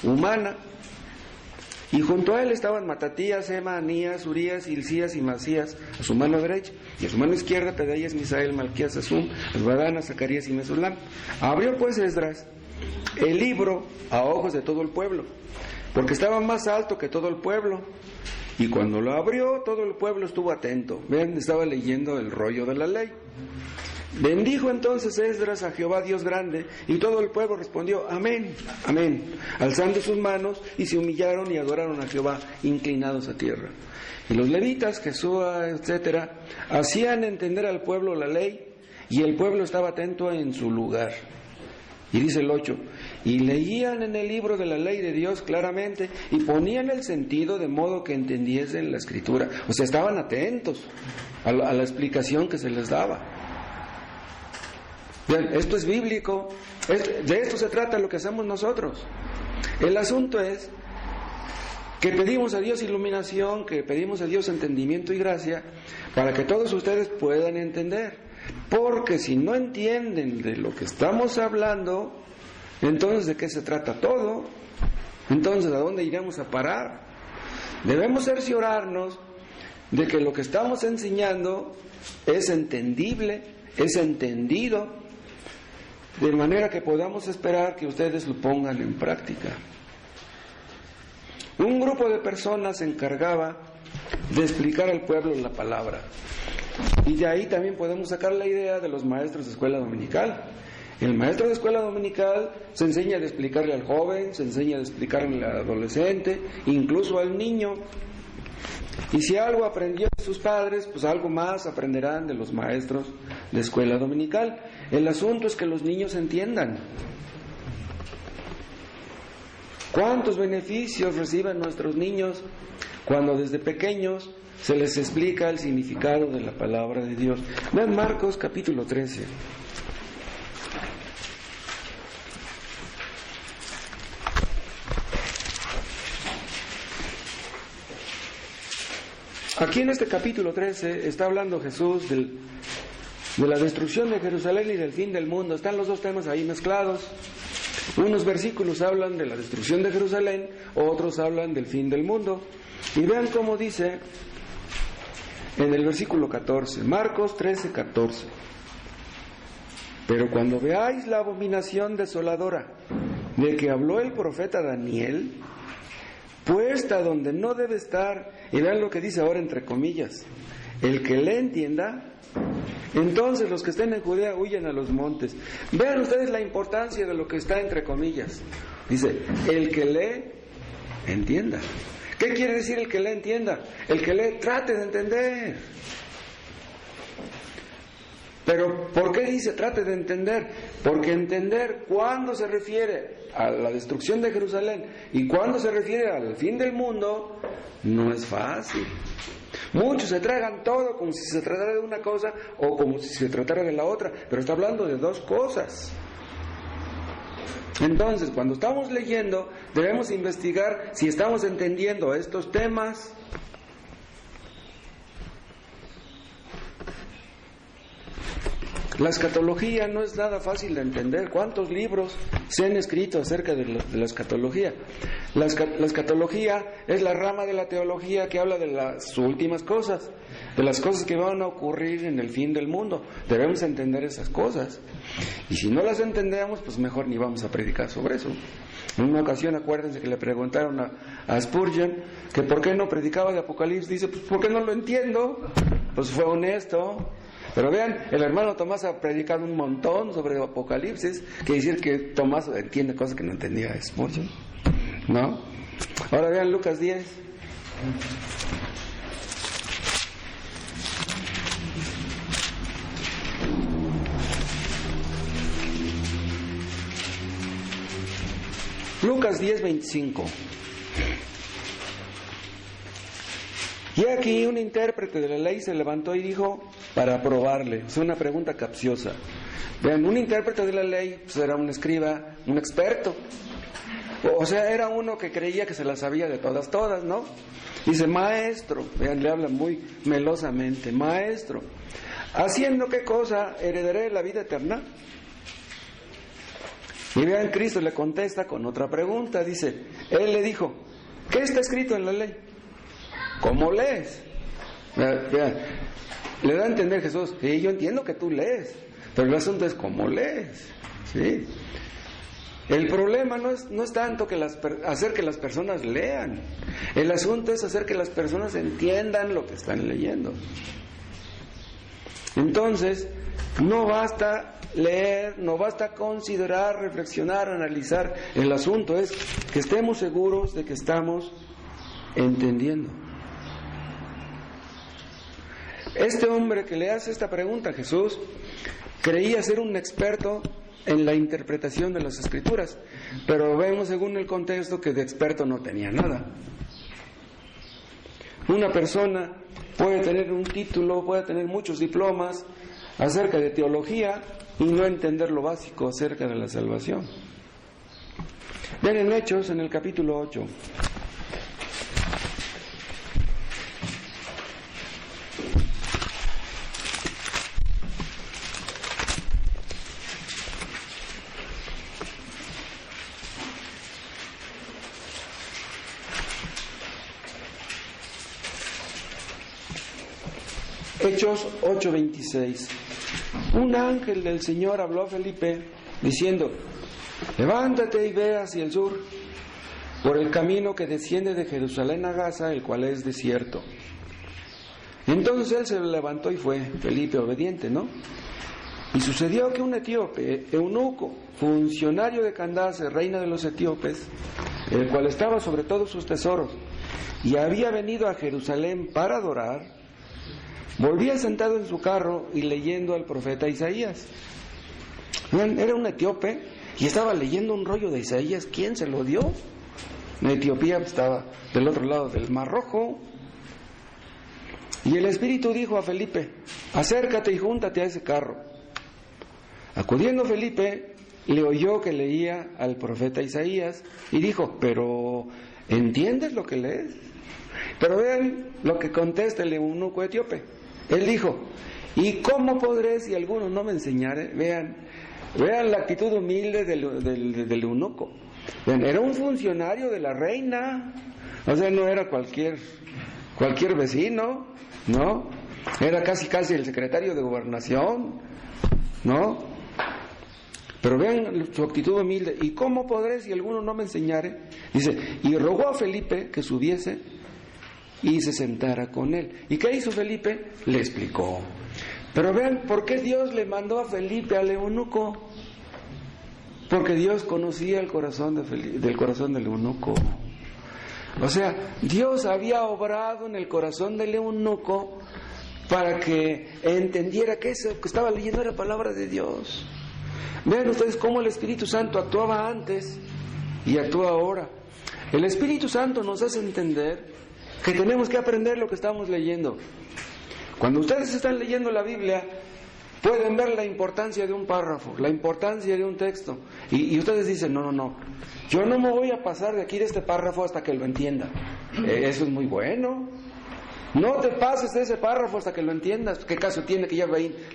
humana. Y junto a él estaban Matatías, Ema, Anías, Urías, Hilcías y Masías a su mano derecha, y a su mano izquierda Pedaías, Misael, Malquías, Asum, Asbadana, Zacarías y Mesulam. Abrió pues Esdras el libro a ojos de todo el pueblo, porque estaba más alto que todo el pueblo. Y cuando lo abrió, todo el pueblo estuvo atento. Ven, estaba leyendo el rollo de la ley. Bendijo entonces Esdras a Jehová Dios grande, y todo el pueblo respondió, amén, amén, alzando sus manos, y se humillaron y adoraron a Jehová, inclinados a tierra. Y los levitas, Jesúa, etcétera, hacían entender al pueblo la ley, y el pueblo estaba atento en su lugar. Y dice el 8, y leían en el libro de la ley de Dios claramente, y ponían el sentido de modo que entendiesen la escritura. O sea, estaban atentos a la explicación que se les daba. Bien, esto es bíblico, de esto se trata lo que hacemos nosotros. El asunto es que pedimos a Dios iluminación, que pedimos a Dios entendimiento y gracia, para que todos ustedes puedan entender. Porque si no entienden de lo que estamos hablando, entonces ¿de qué se trata todo? Entonces, ¿a dónde iremos a parar? Debemos cerciorarnos de que lo que estamos enseñando es entendible, es entendido, de manera que podamos esperar que ustedes lo pongan en práctica. Un grupo de personas se encargaba de explicar al pueblo la palabra. Y de ahí también podemos sacar la idea de los maestros de escuela dominical. El maestro de escuela dominical se enseña a explicarle al joven, se enseña a explicarle al adolescente, incluso al niño. Y si algo aprendió de sus padres, pues algo más aprenderán de los maestros de escuela dominical. El asunto es que los niños entiendan. ¿Cuántos beneficios reciben nuestros niños cuando desde pequeños se les explica el significado de la palabra de Dios? Vean Marcos capítulo 13. Aquí en este capítulo 13 está hablando Jesús de la destrucción de Jerusalén y del fin del mundo. Están los dos temas ahí mezclados. Unos versículos hablan de la destrucción de Jerusalén, otros hablan del fin del mundo. Y vean cómo dice en el versículo 14, Marcos 13, 14. Pero cuando veáis la abominación desoladora de que habló el profeta Daniel, puesta donde no debe estar, y vean lo que dice ahora entre comillas, el que le entienda, entonces los que estén en Judea huyen a los montes. Vean ustedes la importancia de lo que está entre comillas. Dice, el que le entienda. ¿Qué quiere decir el que le entienda? El que le trate de entender. Pero ¿por qué dice trate de entender? Porque entender cuándo se refiere a la destrucción de Jerusalén y cuándo se refiere al fin del mundo no es fácil. Muchos se tragan todo como si se tratara de una cosa o como si se tratara de la otra, pero está hablando de dos cosas. Entonces, cuando estamos leyendo, debemos investigar si estamos entendiendo estos temas. La escatología no es nada fácil de entender. ¿Cuántos libros se han escrito acerca de la escatología? La escatología es la rama de la teología que habla de las últimas cosas, de las cosas que van a ocurrir en el fin del mundo. Debemos entender esas cosas. Y si no las entendemos, pues mejor ni vamos a predicar sobre eso. En una ocasión, acuérdense que le preguntaron a Spurgeon que por qué no predicaba de Apocalipsis. Dice, pues porque no lo entiendo. Pues fue honesto. Pero vean, el hermano Tomás ha predicado un montón sobre Apocalipsis, que decir que Tomás entiende cosas que no entendía Spurgeon, ¿no? Ahora vean Lucas 10. Lucas 10:25. Y aquí un intérprete de la ley se levantó y dijo, para probarle, es una pregunta capciosa. Vean, un intérprete de la ley pues era un escriba, un experto. O sea, era uno que creía que se la sabía de todas, ¿no? Dice, maestro, vean, le habla muy melosamente, maestro, ¿haciendo qué cosa heredaré la vida eterna? Y vean, Cristo le contesta con otra pregunta, dice, él le dijo, ¿qué está escrito en la ley? ¿Cómo lees? Vean, le da a entender Jesús, sí, yo entiendo que tú lees, pero el asunto es cómo lees, ¿sí? El problema no es tanto hacer que las personas lean, el asunto es hacer que las personas entiendan lo que están leyendo. Entonces, no basta leer, no basta considerar, reflexionar, analizar, el asunto es que estemos seguros de que estamos entendiendo. Este hombre que le hace esta pregunta a Jesús creía ser un experto en la interpretación de las Escrituras, pero vemos según el contexto que de experto no tenía nada. Una persona puede tener un título, puede tener muchos diplomas acerca de teología y no entender lo básico acerca de la salvación. Ven en Hechos, en el capítulo 8. Hechos 8:26. Un ángel del Señor habló a Felipe diciendo, levántate y ve hacia el sur, por el camino que desciende de Jerusalén a Gaza, el cual es desierto. Entonces él se levantó y fue, Felipe obediente, ¿no? Y sucedió que un etíope, eunuco, funcionario de Candace, reina de los etíopes, el cual estaba sobre todos sus tesoros, y había venido a Jerusalén para adorar, volvía sentado en su carro y leyendo al profeta Isaías. Era un etíope y estaba leyendo un rollo de Isaías. ¿Quién se lo dio? Etiopía estaba del otro lado del Mar Rojo. Y el Espíritu dijo a Felipe, acércate y júntate a ese carro. Acudiendo Felipe, le oyó que leía al profeta Isaías y dijo, pero ¿entiendes lo que lees? Pero vean lo que contesta el eunuco etíope. Él dijo, ¿y cómo podré si alguno no me enseñare? Vean la actitud humilde del eunuco. Vean, era un funcionario de la reina, o sea, no era cualquier vecino, ¿no? Era casi el secretario de gobernación, ¿no? Pero vean su actitud humilde. ¿Y cómo podré si alguno no me enseñare? Dice, y rogó a Felipe que subiese y se sentara con él. ¿Y qué hizo Felipe? Le explicó. Pero vean, ¿por qué Dios le mandó a Felipe al eunuco? Porque Dios conocía el corazón del corazón del eunuco. O sea, Dios había obrado en el corazón del eunuco para que entendiera que eso que estaba leyendo era palabra de Dios. Vean ustedes cómo el Espíritu Santo actuaba antes y actúa ahora. El Espíritu Santo nos hace entender que tenemos que aprender lo que estamos leyendo. Cuando ustedes están leyendo la Biblia, pueden ver la importancia de un párrafo, la importancia de un texto, y ustedes dicen, no, yo no me voy a pasar de aquí de este párrafo hasta que lo entienda. Eso es muy bueno. No te pases de ese párrafo hasta que lo entiendas. ¿Qué caso tiene que ya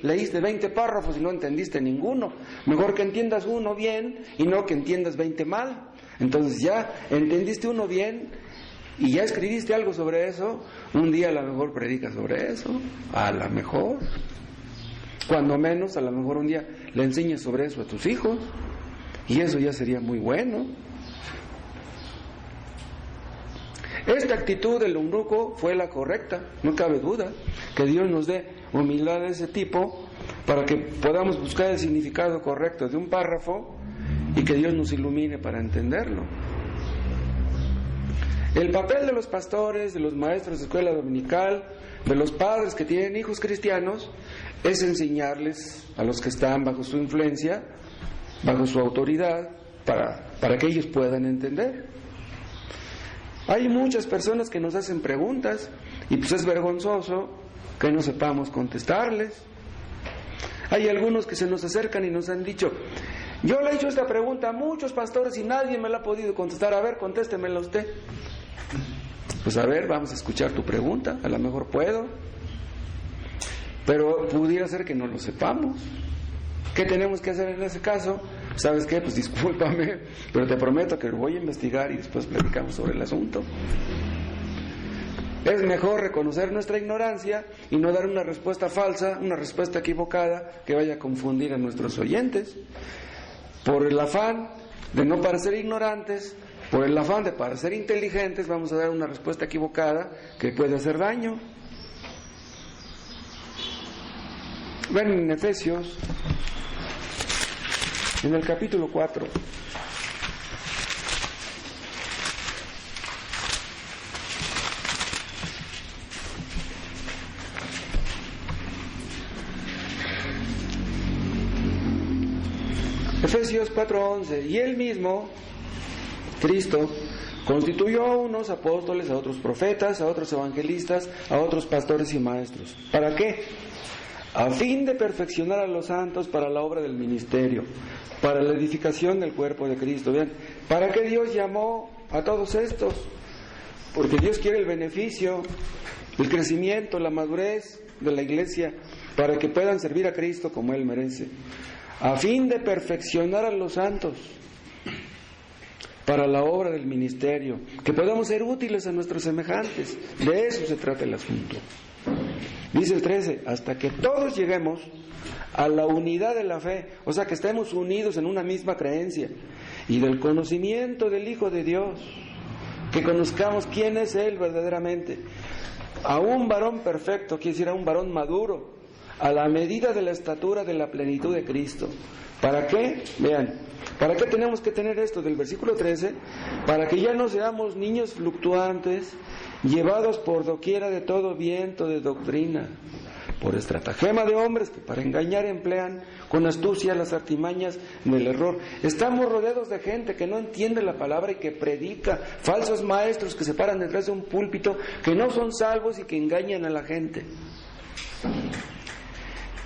leíste 20 párrafos y no entendiste ninguno? Mejor que entiendas uno bien y no que entiendas 20 mal. Entonces ya entendiste uno bien y ya escribiste algo sobre eso, un día a lo mejor predicas sobre eso, a lo mejor, cuando menos a lo mejor un día le enseñas sobre eso a tus hijos, y eso ya sería muy bueno. Esta actitud del eunuco fue la correcta, no cabe duda, que Dios nos dé humildad de ese tipo para que podamos buscar el significado correcto de un párrafo y que Dios nos ilumine para entenderlo. El papel de los pastores, de los maestros de escuela dominical, de los padres que tienen hijos cristianos, es enseñarles a los que están bajo su influencia, bajo su autoridad, para que ellos puedan entender. Hay muchas personas que nos hacen preguntas y pues es vergonzoso que no sepamos contestarles. Hay algunos que se nos acercan y nos han dicho: yo le he hecho esta pregunta a muchos pastores y nadie me la ha podido contestar, a ver, contéstemela usted. Pues a ver, vamos a escuchar tu pregunta, a lo mejor puedo, pero pudiera ser que no lo sepamos. ¿Qué tenemos que hacer en ese caso? ¿Sabes qué? Pues discúlpame, pero te prometo que lo voy a investigar y después platicamos sobre el asunto. Es mejor reconocer nuestra ignorancia y no dar una respuesta falsa, una respuesta equivocada que vaya a confundir a nuestros oyentes. Por el afán de no parecer ignorantes, por el afán de parecer inteligentes, vamos a dar una respuesta equivocada que puede hacer daño. Ven en Efesios, en el capítulo 4. Efesios 4:11. Y él mismo, Cristo, constituyó a unos apóstoles, a otros profetas, a otros evangelistas, a otros pastores y maestros. ¿Para qué? A fin de perfeccionar a los santos para la obra del ministerio, para la edificación del cuerpo de Cristo. Vean, ¿para qué Dios llamó a todos estos? Porque Dios quiere el beneficio, el crecimiento, la madurez de la iglesia, para que puedan servir a Cristo como Él merece. A fin de perfeccionar a los santos para la obra del ministerio, que podamos ser útiles a nuestros semejantes. De eso se trata el asunto. Dice el 13, hasta que todos lleguemos a la unidad de la fe, o sea, que estemos unidos en una misma creencia, y del conocimiento del Hijo de Dios, que conozcamos quién es Él verdaderamente, a un varón perfecto, quiere decir a un varón maduro, a la medida de la estatura de la plenitud de Cristo. ¿Para qué? Vean, ¿para qué tenemos que tener esto? Del versículo 13, para que ya no seamos niños fluctuantes, llevados por doquiera de todo viento de doctrina, por estratagema de hombres que para engañar emplean con astucia las artimañas del error. Estamos rodeados de gente que no entiende la palabra y que predica, falsos maestros que se paran detrás de un púlpito, que no son salvos y que engañan a la gente.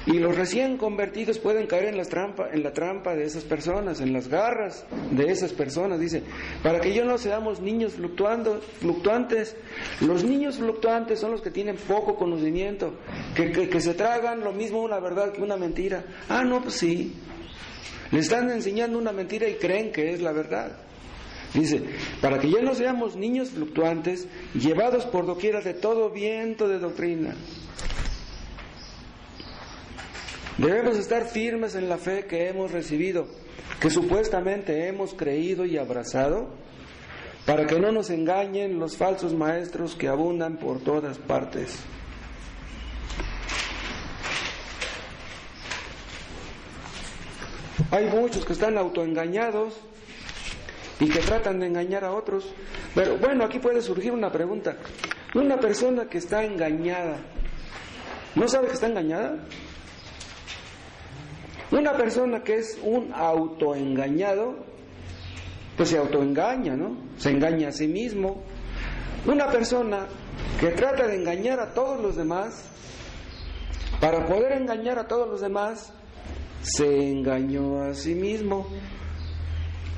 Y los recién convertidos pueden caer en la trampa de esas personas, en las garras de esas personas. Dice, para que yo no seamos niños fluctuantes. Los niños fluctuantes son los que tienen poco conocimiento, que se tragan lo mismo una verdad que una mentira. Ah, no, pues sí. Le están enseñando una mentira y creen que es la verdad. Dice, para que ya no seamos niños fluctuantes, llevados por doquiera de todo viento de doctrina. Debemos estar firmes en la fe que hemos recibido, que supuestamente hemos creído y abrazado, para que no nos engañen los falsos maestros que abundan por todas partes. Hay muchos que están autoengañados y que tratan de engañar a otros. Pero bueno, aquí puede surgir una pregunta. Una persona que está engañada, ¿no sabe que está engañada? Una persona que es un autoengañado, pues se autoengaña, ¿no? Se engaña a sí mismo. Una persona que trata de engañar a todos los demás, para poder engañar a todos los demás, se engañó a sí mismo.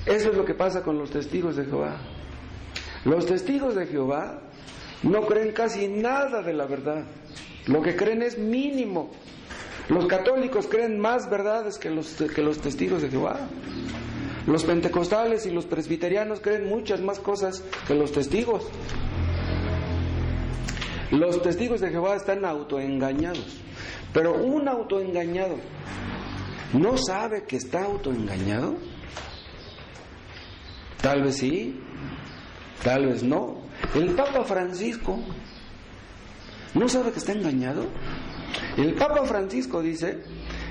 Eso es lo que pasa con los testigos de Jehová. Los testigos de Jehová no creen casi nada de la verdad. Lo que creen es mínimo. Los católicos creen más verdades que los testigos de Jehová. Los pentecostales y los presbiterianos creen muchas más cosas que los testigos. Los testigos de Jehová están autoengañados. Pero un autoengañado ¿no sabe que está autoengañado? Tal vez sí, tal vez no. El Papa Francisco ¿no sabe que está engañado? El Papa Francisco dice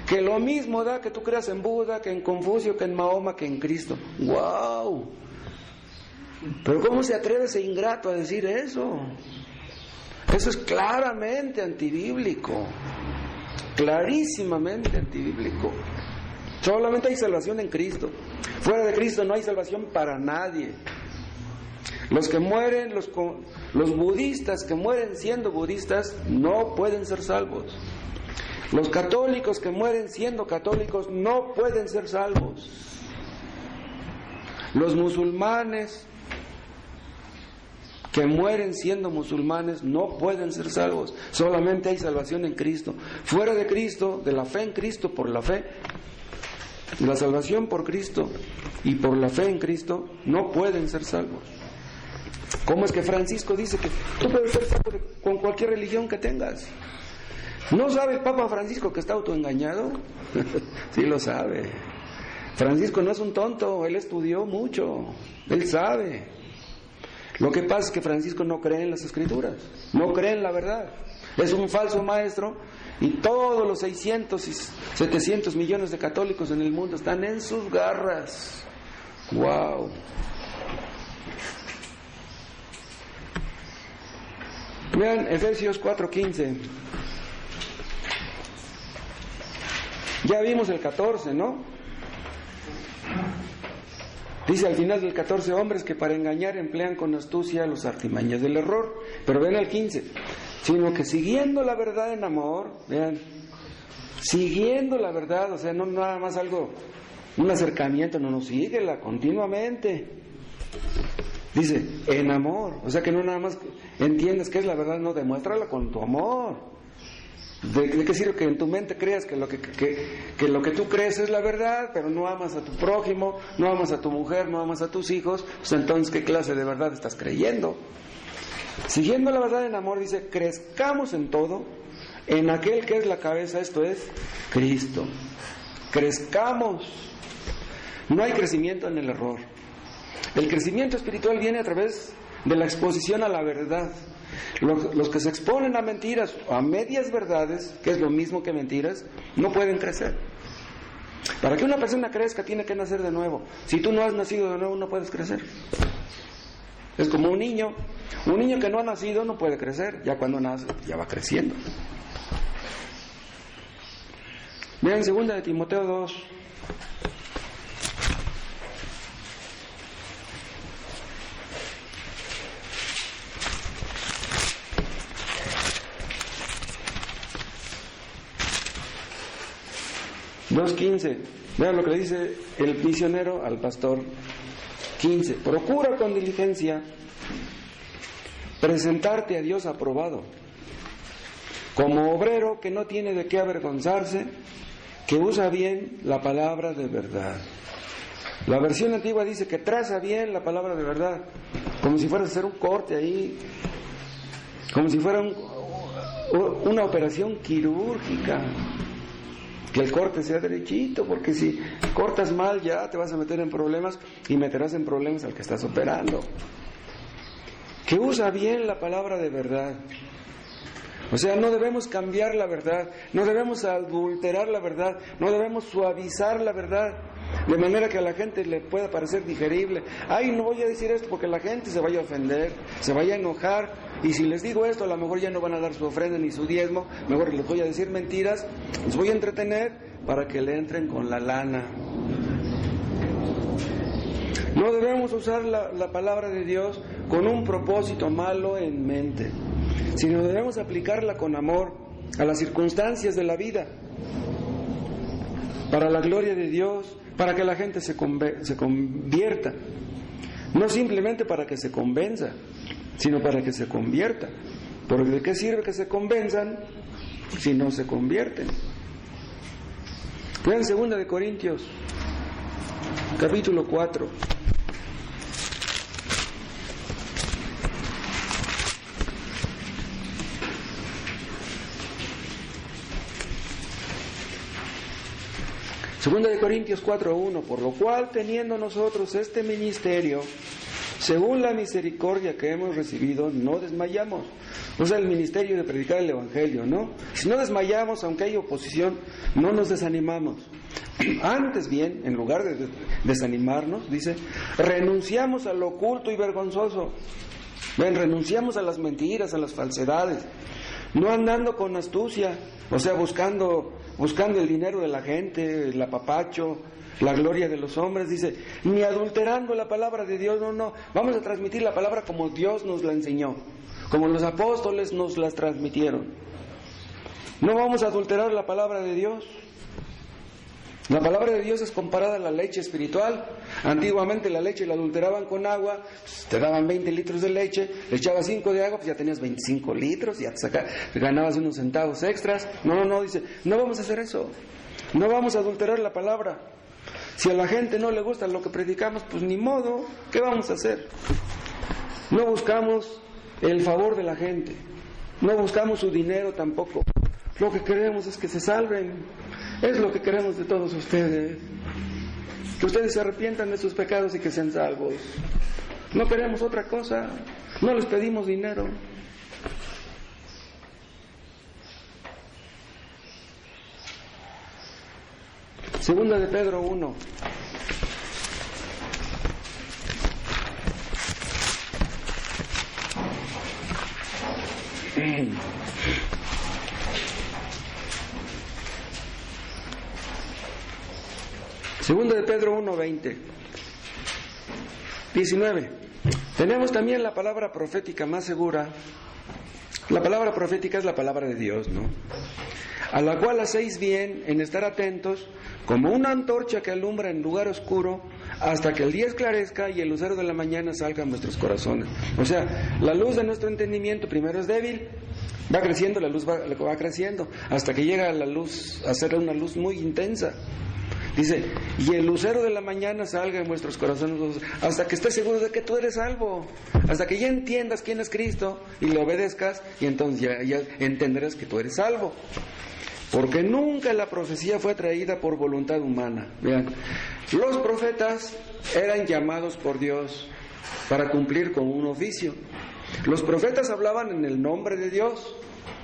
que lo mismo da que tú creas en Buda, que en Confucio, que en Mahoma, que en Cristo. ¡Wow! Pero ¿cómo se atreve ese ingrato a decir eso? Eso es claramente antibíblico, clarísimamente antibíblico. Solamente hay salvación en Cristo. Fuera de Cristo no hay salvación para nadie. Los que mueren, los budistas que mueren siendo budistas, no pueden ser salvos. Los católicos que mueren siendo católicos no pueden ser salvos. Los musulmanes que mueren siendo musulmanes no pueden ser salvos. Solamente hay salvación en Cristo. Fuera de Cristo, de la fe en Cristo por la fe, de la salvación por Cristo y por la fe en Cristo, no pueden ser salvos. ¿Cómo es que Francisco dice que tú puedes ser salvo con cualquier religión que tengas? ¿No sabe el Papa Francisco que está autoengañado? Sí lo sabe. Francisco no es un tonto, él estudió mucho, él sabe. Lo que pasa es que Francisco no cree en las Escrituras, no cree en la verdad. Es un falso maestro y todos los 600 y 700 millones de católicos en el mundo están en sus garras. ¡Wow! Vean Efesios 4:15. Ya vimos el 14, ¿no? Dice al final del 14, hombres que para engañar emplean con astucia los artimañas del error. Pero ven el 15, sino que siguiendo la verdad en amor, vean, siguiendo la verdad, o sea, no nada más algo, un acercamiento, no, síguela continuamente. Dice, en amor, o sea que no nada más entiendes qué es la verdad, no, demuéstrala con tu amor. ¿De qué sirve que en tu mente creas que lo que tú crees es la verdad, pero no amas a tu prójimo, no amas a tu mujer, no amas a tus hijos? Pues entonces, ¿qué clase de verdad estás creyendo? Siguiendo la verdad en amor, dice, crezcamos en todo, en aquel que es la cabeza, esto es, Cristo. Crezcamos. No hay crecimiento en el error. El crecimiento espiritual viene a través de la exposición a la verdad. Los que se exponen a mentiras, a medias verdades, que es lo mismo que mentiras, no pueden crecer. Para que una persona crezca tiene que nacer de nuevo. Si tú no has nacido de nuevo no puedes crecer. Es como un niño que no ha nacido no puede crecer, ya cuando nace ya va creciendo. Vean 2 de Timoteo 2. (2:15) Vean lo que le dice el misionero al pastor. 15. Procura con diligencia presentarte a Dios aprobado, como obrero que no tiene de qué avergonzarse, que usa bien la palabra de verdad. La versión antigua dice que traza bien la palabra de verdad, como si fuera a hacer un corte ahí, como si fuera una operación quirúrgica. Que el corte sea derechito, porque si cortas mal ya te vas a meter en problemas y meterás en problemas al que estás operando. Que usa bien la palabra de verdad. O sea, no debemos cambiar la verdad, no debemos adulterar la verdad, no debemos suavizar la verdad, de manera que a la gente le pueda parecer digerible. Ay, no voy a decir esto porque la gente se vaya a ofender, se vaya a enojar, y si les digo esto a lo mejor ya no van a dar su ofrenda ni su diezmo, mejor les voy a decir mentiras, les voy a entretener para que le entren con la lana. No debemos usar la palabra de Dios con un propósito malo en mente, sino debemos aplicarla con amor a las circunstancias de la vida, para la gloria de Dios, para que la gente se convierta, no simplemente para que se convenza, sino para que se convierta. Porque ¿de qué sirve que se convenzan si no se convierten? Vean 2 de Corintios, capítulo 4. Segunda de Corintios 4:1, por lo cual teniendo nosotros este ministerio, según la misericordia que hemos recibido, no desmayamos. O sea, el ministerio de predicar el Evangelio, ¿no? Si no desmayamos, aunque hay oposición, no nos desanimamos. Antes bien, en lugar de desanimarnos, dice, renunciamos a lo oculto y vergonzoso. Ven, renunciamos a las mentiras, a las falsedades. no andando con astucia, o sea, buscando el dinero de la gente, el apapacho, la gloria de los hombres, dice, ni adulterando la palabra de Dios, no, vamos a transmitir la palabra como Dios nos la enseñó, como los apóstoles nos las transmitieron. No vamos a adulterar la palabra de Dios. La palabra de Dios es comparada a la leche espiritual. Antiguamente la leche la adulteraban con agua, te daban 20 litros de leche, le echabas 5 de agua, pues ya tenías 25 litros, ya te ganabas unos centavos extras. No, dice, no vamos a hacer eso. No vamos a adulterar la palabra. Si a la gente no le gusta lo que predicamos, pues ni modo, ¿qué vamos a hacer? No buscamos el favor de la gente, no buscamos su dinero tampoco. Lo que queremos es que se salven. Es lo que queremos de todos ustedes. Que ustedes se arrepientan de sus pecados y que sean salvos. No queremos otra cosa. No les pedimos dinero. Segunda de Pedro 1. Segunda de Pedro 1:20, 19. Tenemos también la palabra profética más segura. La palabra profética es la palabra de Dios, ¿no? A la cual hacéis bien en estar atentos, como una antorcha que alumbra en lugar oscuro, hasta que el día esclarezca y el lucero de la mañana salga en vuestros corazones. O sea, la luz de nuestro entendimiento primero es débil, va creciendo, la luz va creciendo, hasta que llega la luz a ser una luz muy intensa. Dice, y el lucero de la mañana salga en vuestros corazones, hasta que estés seguro de que tú eres salvo, hasta que ya entiendas quién es Cristo y le obedezcas, y entonces ya entenderás que tú eres salvo. Porque nunca la profecía fue traída por voluntad humana. Vean, los profetas eran llamados por Dios para cumplir con un oficio. Los profetas hablaban en el nombre de Dios.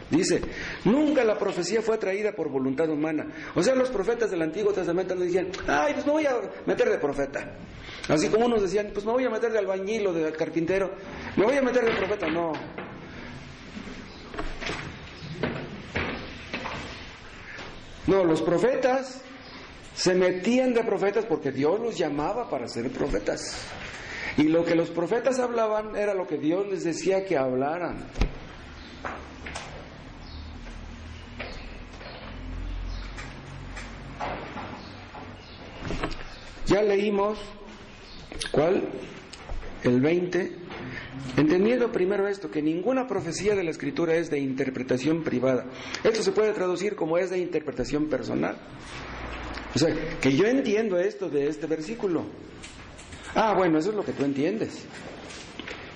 Dice, nunca la profecía fue traída por voluntad humana. O sea, los profetas del Antiguo Testamento no decían, ay, pues me voy a meter de profeta. Así como unos decían, pues me voy a meter de albañil o de carpintero, me voy a meter de profeta. No, los profetas se metían de profetas porque Dios los llamaba para ser profetas. Y lo que los profetas hablaban era lo que Dios les decía que hablaran. Ya leímos, ¿cuál? El 20. Entendiendo primero esto, que ninguna profecía de la Escritura es de interpretación privada. Esto se puede traducir como es de interpretación personal. O sea, que yo entiendo esto de este versículo. Ah, bueno, eso es lo que tú entiendes.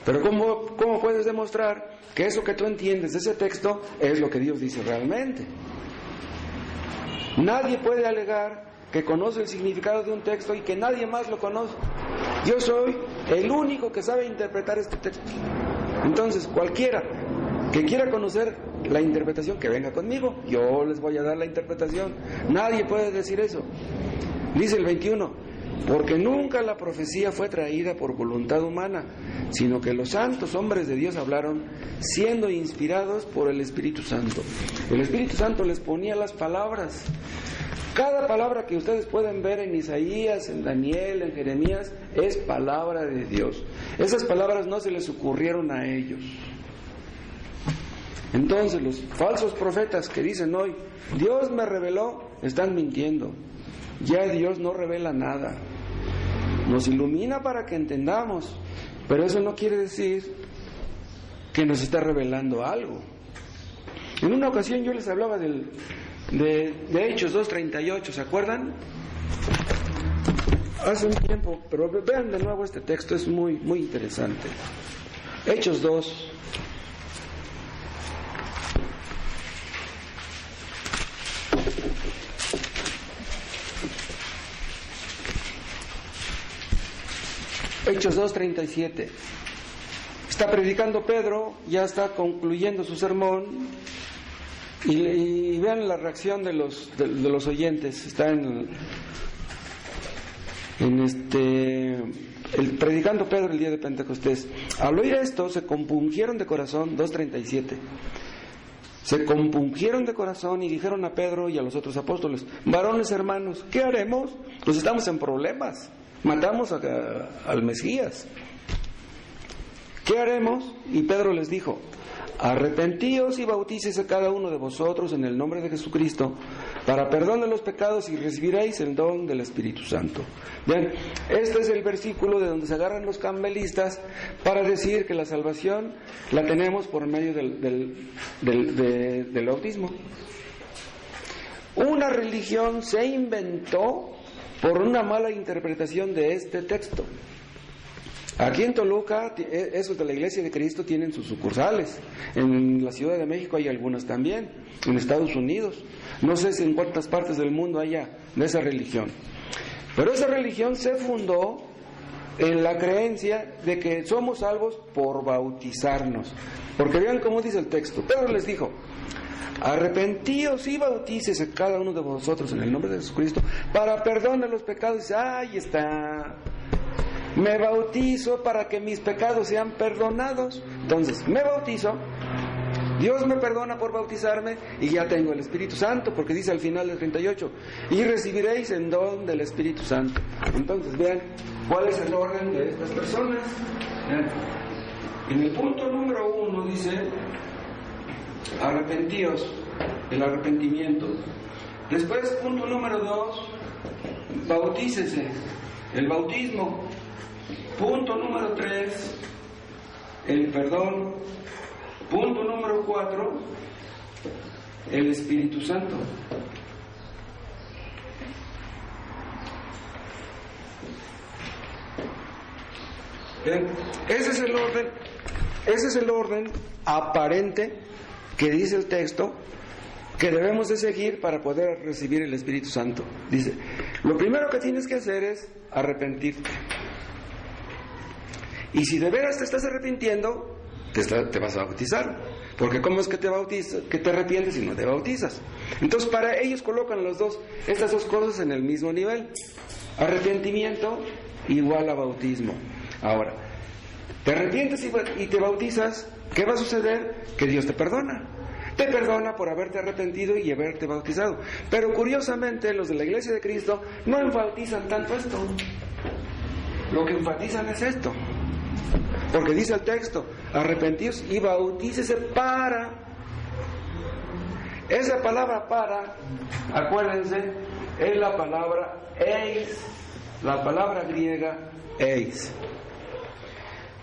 Pero ¿cómo puedes demostrar que eso que tú entiendes de ese texto es lo que Dios dice realmente? Nadie puede alegar que conoce el significado de un texto y que nadie más lo conoce. Yo soy el único que sabe interpretar este texto. Entonces, cualquiera que quiera conocer la interpretación, que venga conmigo, yo les voy a dar la interpretación. Nadie puede decir eso. Dice el 21, porque nunca la profecía fue traída por voluntad humana, sino que los santos hombres de Dios hablaron siendo inspirados por el Espíritu Santo. El Espíritu Santo les ponía las palabras. Cada palabra que ustedes pueden ver en Isaías, en Daniel, en Jeremías, es palabra de Dios. Esas palabras no se les ocurrieron a ellos. Entonces los falsos profetas que dicen hoy, Dios me reveló, están mintiendo. Ya Dios no revela nada. Nos ilumina para que entendamos, pero eso no quiere decir que nos está revelando algo. En una ocasión yo les hablaba de Hechos 2:38, ¿se acuerdan? Hace un tiempo, pero vean de nuevo este texto, es muy, muy interesante. Hechos 2. Hechos 2:37. Está predicando Pedro, ya está concluyendo su sermón, y vean la reacción de los oyentes. Está predicando Pedro el día de Pentecostés. Al oír esto, se compungieron de corazón, 2:37. se compungieron de corazón y dijeron a Pedro y a los otros apóstoles: varones hermanos, ¿qué haremos? Pues estamos en problemas, matamos al Mesías. ¿Qué haremos? Y Pedro les dijo: arrepentíos y bautícese cada uno de vosotros en el nombre de Jesucristo para perdón de los pecados y recibiréis el don del Espíritu Santo. Bien, este es el versículo de donde se agarran los campbelistas para decir que la salvación la tenemos por medio del bautismo. Una religión se inventó por una mala interpretación de este texto. Aquí en Toluca, esos de la Iglesia de Cristo tienen sus sucursales. En la Ciudad de México hay algunas también. En Estados Unidos. No sé si en cuántas partes del mundo haya de esa religión. Pero esa religión se fundó en la creencia de que somos salvos por bautizarnos. Porque vean cómo dice el texto. Pedro les dijo: arrepentíos y bautícese cada uno de vosotros en el nombre de Jesucristo para perdón de los pecados. Ahí está. Me bautizo para que mis pecados sean perdonados. Entonces, me bautizo, Dios me perdona por bautizarme y ya tengo el Espíritu Santo, porque dice al final del 38, y recibiréis el don del Espíritu Santo. Entonces, vean cuál es el orden de estas personas. Vean. En el punto número 1 dice: arrepentíos, el arrepentimiento. Después, punto número 2, bautícese, el bautismo. Punto número 3, el perdón. Punto número 4, el Espíritu Santo. Bien, ese es el orden aparente que dice el texto que debemos de seguir para poder recibir el Espíritu Santo. Dice: lo primero que tienes que hacer es arrepentirte. Y si de veras te estás arrepintiendo, te vas a bautizar. Porque ¿cómo es que te arrepientes si no te bautizas? Entonces, para ellos colocan estas dos cosas en el mismo nivel. Arrepentimiento igual a bautismo. Ahora, te arrepientes y te bautizas, ¿qué va a suceder? Que Dios te perdona. Te perdona por haberte arrepentido y haberte bautizado. Pero curiosamente, los de la Iglesia de Cristo no enfatizan tanto esto. Lo que enfatizan es esto. Porque dice el texto: arrepentíos y bautícese para. Esa palabra para, acuérdense, es la palabra eis, la palabra griega eis.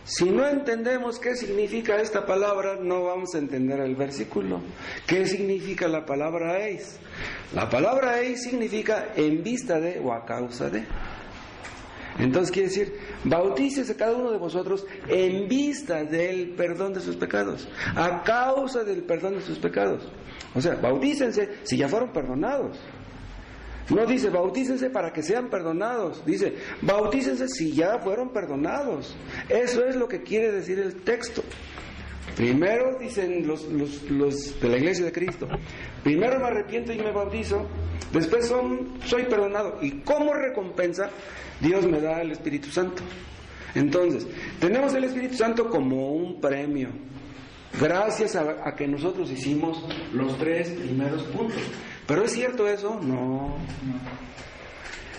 Si no entendemos qué significa esta palabra, no vamos a entender el versículo. ¿Qué significa la palabra eis? La palabra eis significa en vista de o a causa de. Entonces quiere decir: bautícese cada uno de vosotros en vista del perdón de sus pecados, a causa del perdón de sus pecados. O sea, bautícense si ya fueron perdonados. No dice bautícense para que sean perdonados, dice bautícense si ya fueron perdonados. Eso es lo que quiere decir el texto. Primero dicen los de la Iglesia de Cristo: primero me arrepiento y me bautizo, después soy perdonado, y como recompensa Dios me da el Espíritu Santo. Entonces, tenemos el Espíritu Santo como un premio, gracias a que nosotros hicimos los 3 primeros puntos. ¿Pero es cierto eso? No.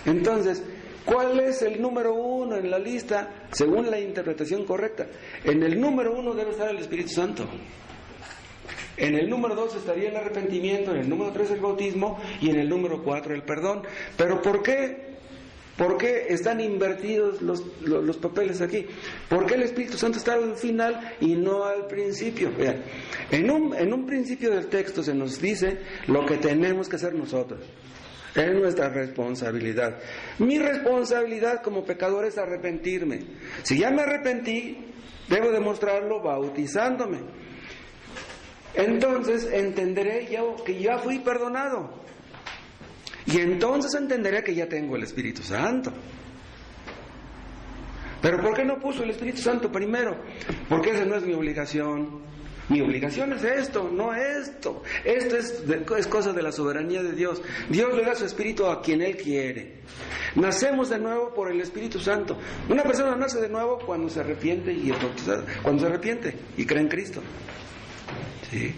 Entonces, ¿cuál es el número 1 en la lista según la interpretación correcta? En el número 1 debe estar el Espíritu Santo. En el número 2 estaría el arrepentimiento, en el número 3 el bautismo y en el número 4 el perdón. ¿Pero por qué? ¿Por qué están invertidos los papeles aquí? ¿Por qué el Espíritu Santo está al final y no al principio? Vean, en un principio del texto se nos dice lo que tenemos que hacer nosotros. Es nuestra responsabilidad. Mi responsabilidad como pecador es arrepentirme. Si ya me arrepentí, debo demostrarlo bautizándome. Entonces entenderé yo que ya fui perdonado. Y entonces entenderé que ya tengo el Espíritu Santo. Pero ¿por qué no puso el Espíritu Santo primero? Porque esa no es mi obligación. Mi obligación es esto, no esto. Esto es cosa de la soberanía de Dios. Dios le da su Espíritu a quien Él quiere. Nacemos de nuevo por el Espíritu Santo. Una persona nace de nuevo cuando se arrepiente y es bautizada. Cuando se arrepiente y cree en Cristo. ¿Sí?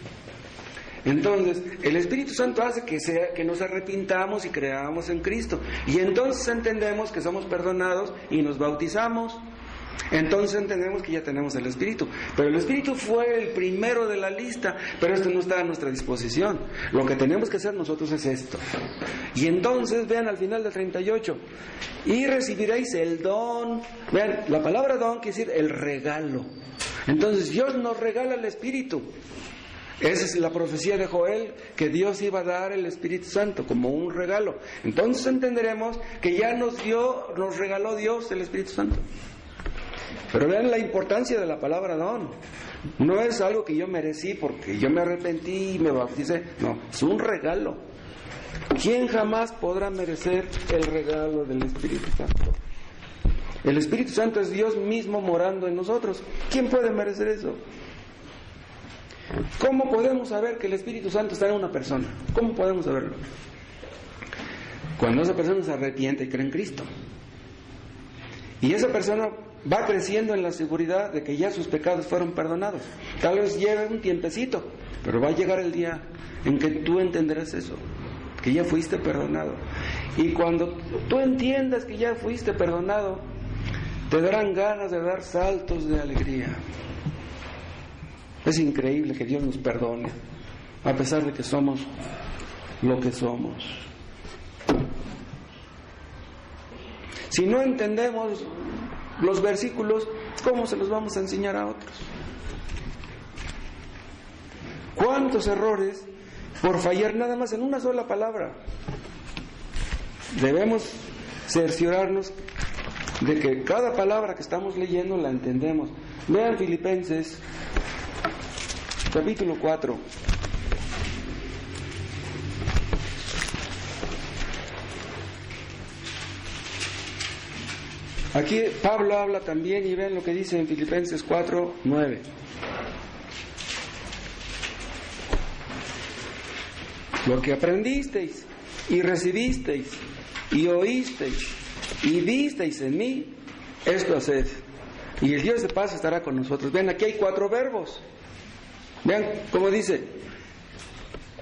Entonces, el Espíritu Santo hace que nos arrepintamos y creamos en Cristo. Y entonces entendemos que somos perdonados y nos bautizamos. Entonces entendemos que ya tenemos el Espíritu. Pero el Espíritu fue el primero de la lista, pero esto no está a nuestra disposición. Lo que tenemos que hacer nosotros es esto. Y entonces, vean al final del 38, y recibiréis el don. Vean, la palabra don quiere decir el regalo. Entonces Dios nos regala el Espíritu. Esa es la profecía de Joel, que Dios iba a dar el Espíritu Santo como un regalo. Entonces entenderemos que ya nos regaló Dios el Espíritu Santo. Pero vean la importancia de la palabra don. No es algo que yo merecí porque yo me arrepentí y me bauticé. No, es un regalo. ¿Quién jamás podrá merecer el regalo del Espíritu Santo? El Espíritu Santo es Dios mismo morando en nosotros. ¿Quién puede merecer eso? ¿Cómo podemos saber que el Espíritu Santo está en una persona? ¿Cómo podemos saberlo? Cuando esa persona se arrepiente y cree en Cristo. Y esa persona va creciendo en la seguridad de que ya sus pecados fueron perdonados. Tal vez lleve un tiempecito, pero va a llegar el día en que tú entenderás eso, que ya fuiste perdonado. Y cuando tú entiendas que ya fuiste perdonado, te darán ganas de dar saltos de alegría. Es increíble que Dios nos perdone, a pesar de que somos lo que somos. Si no entendemos los versículos, ¿cómo se los vamos a enseñar a otros? ¿Cuántos errores por fallar nada más en una sola palabra? Debemos cerciorarnos de que cada palabra que estamos leyendo la entendemos. Vean Filipenses capítulo 4. Aquí Pablo habla también y ven lo que dice en Filipenses 4:9. Lo que aprendisteis y recibisteis y oísteis y visteis en mí, esto haced, y el Dios de paz estará con nosotros. Ven, aquí hay 4 verbos. Vean cómo dice: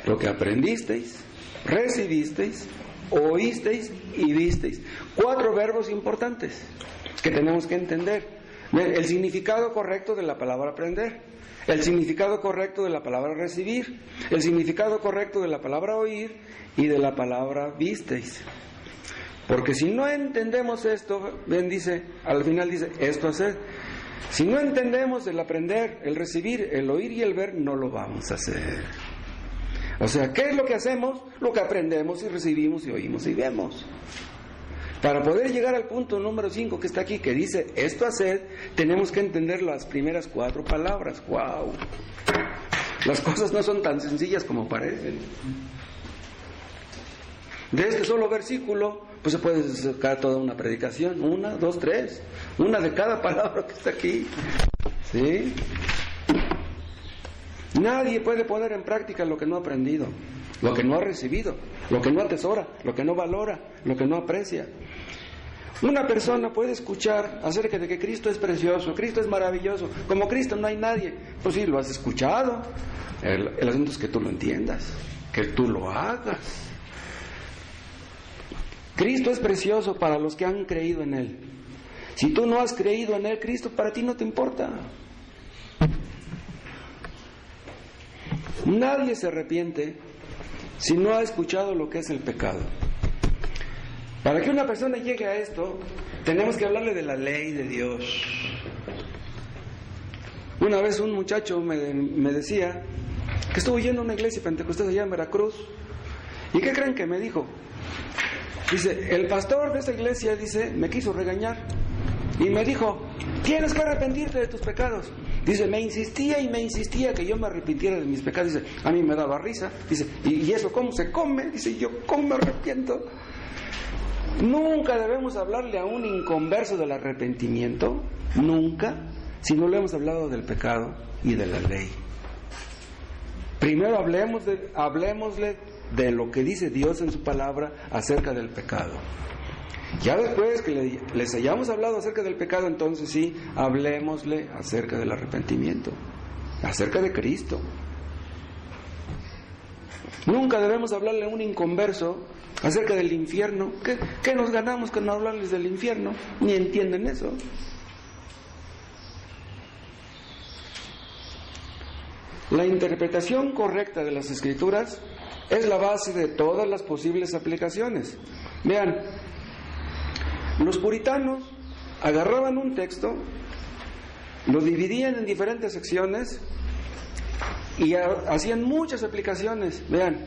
lo que aprendisteis, recibisteis, oísteis y visteis. 4 verbos importantes que tenemos que entender. El significado correcto de la palabra aprender, el significado correcto de la palabra recibir, el significado correcto de la palabra oír y de la palabra visteis. Porque si no entendemos esto, ven, dice, al final dice, esto hacer. Si no entendemos el aprender, el recibir, el oír y el ver, no lo vamos a hacer. O sea, ¿qué es lo que hacemos? Lo que aprendemos y recibimos y oímos y vemos. Para poder llegar al punto número 5 que está aquí, que dice, esto haced, tenemos que entender las primeras 4 palabras. ¡Wow! Las cosas no son tan sencillas como parecen. De este solo versículo, pues se puede sacar toda una predicación, 1, 2, 3, una de cada palabra que está aquí. ¿Sí? Nadie puede poner en práctica lo que no ha aprendido, lo que no ha recibido, lo que no atesora, lo que no valora, lo que no aprecia. Una persona puede escuchar acerca de que Cristo es precioso, Cristo es maravilloso, como Cristo no hay nadie. Pues sí, lo has escuchado. El asunto es que tú lo entiendas, que tú lo hagas. Cristo es precioso para los que han creído en Él. Si tú no has creído en Él, Cristo para ti no te importa. Nadie se arrepiente si no ha escuchado lo que es el pecado. Para que una persona llegue a esto, tenemos que hablarle de la ley de Dios. Una vez un muchacho me decía que estuvo yendo a una iglesia pentecostal allá en Veracruz. ¿Y qué creen que me dijo? Dice, el pastor de esa iglesia, dice, me quiso regañar y me dijo, tienes que arrepentirte de tus pecados. Dice, me insistía que yo me arrepintiera de mis pecados. Dice, a mí me daba risa. Dice, ¿y eso cómo se come? Dice, yo cómo me arrepiento. Nunca debemos hablarle a un inconverso del arrepentimiento, nunca, si no le hemos hablado del pecado y de la ley. Primero hablemosle de lo que dice Dios en su palabra acerca del pecado. Ya después que les hayamos hablado acerca del pecado, entonces sí, hablemosle acerca del arrepentimiento, acerca de Cristo. Nunca debemos hablarle a un inconverso acerca del infierno. ¿Qué nos ganamos con no hablarles del infierno? Ni entienden eso. La interpretación correcta de las Escrituras es la base de todas las posibles aplicaciones. Vean, los puritanos agarraban un texto, lo dividían en diferentes secciones y hacían muchas aplicaciones. Vean,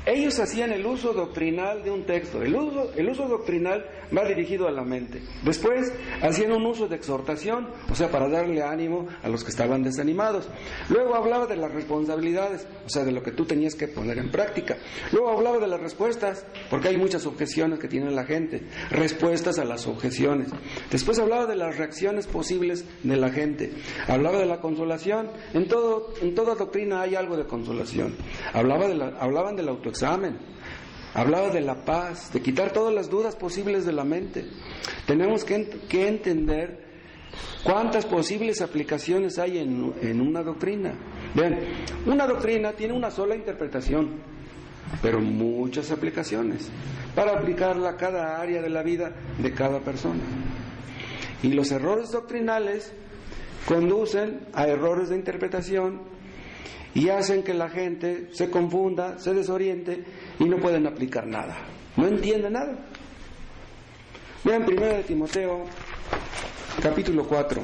ellos hacían el uso doctrinal de un texto. El uso doctrinal va dirigido a la mente. Después hacían un uso de exhortación, o sea, para darle ánimo a los que estaban desanimados. Luego hablaba de las responsabilidades, o sea, de lo que tú tenías que poner en práctica. Luego hablaba de las respuestas, porque hay muchas objeciones que tiene la gente. Respuestas a las objeciones. Después hablaba de las reacciones posibles de la gente. Hablaba de la consolación. En toda doctrina hay algo de consolación. Hablaban del autoexamen. Hablaba de la paz, de quitar todas las dudas posibles de la mente. Tenemos que entender cuántas posibles aplicaciones hay en una doctrina. Vean, una doctrina tiene una sola interpretación, pero muchas aplicaciones, para aplicarla a cada área de la vida de cada persona. Y los errores doctrinales conducen a errores de interpretación y hacen que la gente se confunda, se desoriente y no pueden aplicar nada. No entienden nada. Vean 1 Timoteo, capítulo 4.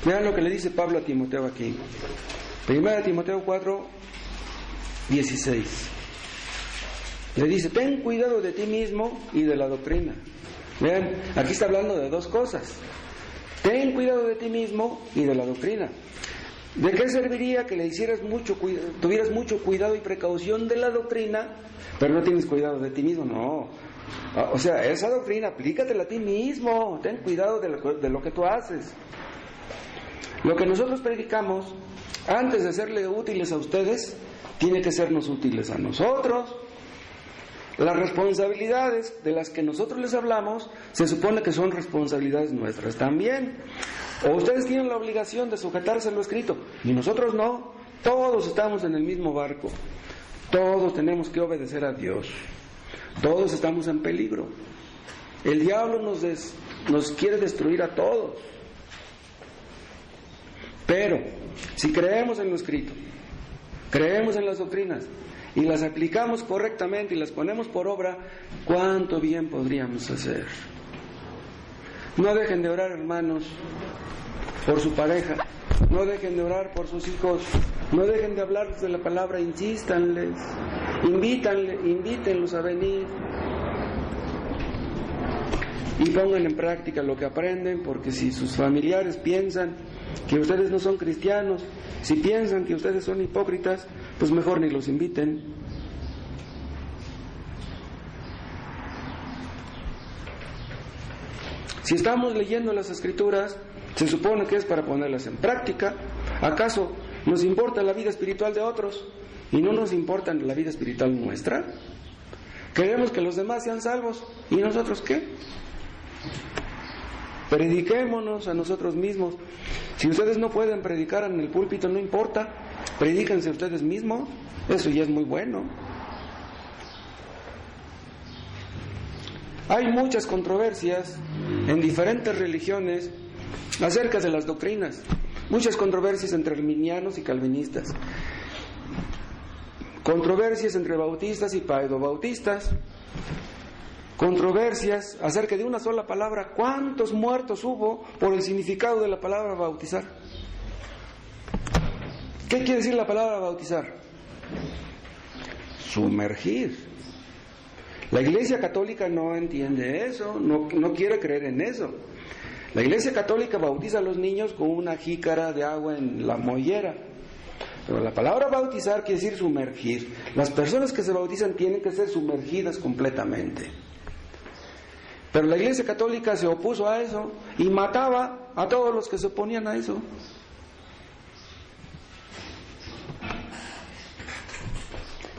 Vean lo que le dice Pablo a Timoteo aquí. 1 Timoteo 4, 16. Le dice, ten cuidado de ti mismo y de la doctrina. Vean, aquí está hablando de dos cosas. Ten cuidado de ti mismo y de la doctrina. ¿De qué serviría que tuvieras mucho cuidado y precaución de la doctrina, pero no tienes cuidado de ti mismo? No. O sea, esa doctrina, aplícatela a ti mismo. Ten cuidado de lo que tú haces. Lo que nosotros predicamos, antes de serle útiles a ustedes, tiene que sernos útiles a nosotros. Las responsabilidades de las que nosotros les hablamos se supone que son responsabilidades nuestras también. O ustedes tienen la obligación de sujetarse a lo escrito y nosotros no. Todos estamos en el mismo barco. Todos tenemos que obedecer a Dios. Todos estamos en peligro. El diablo nos quiere destruir a todos. Pero si creemos en lo escrito, creemos en las doctrinas y las aplicamos correctamente y las ponemos por obra, ¿cuánto bien podríamos hacer? No dejen de orar, hermanos, por su pareja. No dejen de orar por sus hijos. No dejen de hablarles de la palabra. Insístanles. Invítenlos a venir. Y pongan en práctica lo que aprenden, porque si sus familiares piensan que ustedes no son cristianos, si piensan que ustedes son hipócritas, pues mejor ni los inviten. Si estamos leyendo las Escrituras, se supone que es para ponerlas en práctica. ¿Acaso nos importa la vida espiritual de otros y no nos importa la vida espiritual nuestra? Queremos que los demás sean salvos, ¿y nosotros qué? Prediquémonos a nosotros mismos. Si ustedes no pueden predicar en el púlpito, no importa, predíquense ustedes mismos, eso ya es muy bueno. Hay muchas controversias en diferentes religiones acerca de las doctrinas, muchas controversias entre arminianos y calvinistas, controversias entre bautistas y paedobautistas, controversias acerca de una sola palabra. ¿Cuántos muertos hubo por el significado de la palabra bautizar? ¿Qué quiere decir la palabra bautizar? Sumergir. La Iglesia Católica no entiende eso, no quiere creer en eso. La Iglesia Católica bautiza a los niños con una jícara de agua en la mollera. Pero la palabra bautizar quiere decir sumergir. Las personas que se bautizan tienen que ser sumergidas completamente. Pero la Iglesia Católica se opuso a eso y mataba a todos los que se oponían a eso.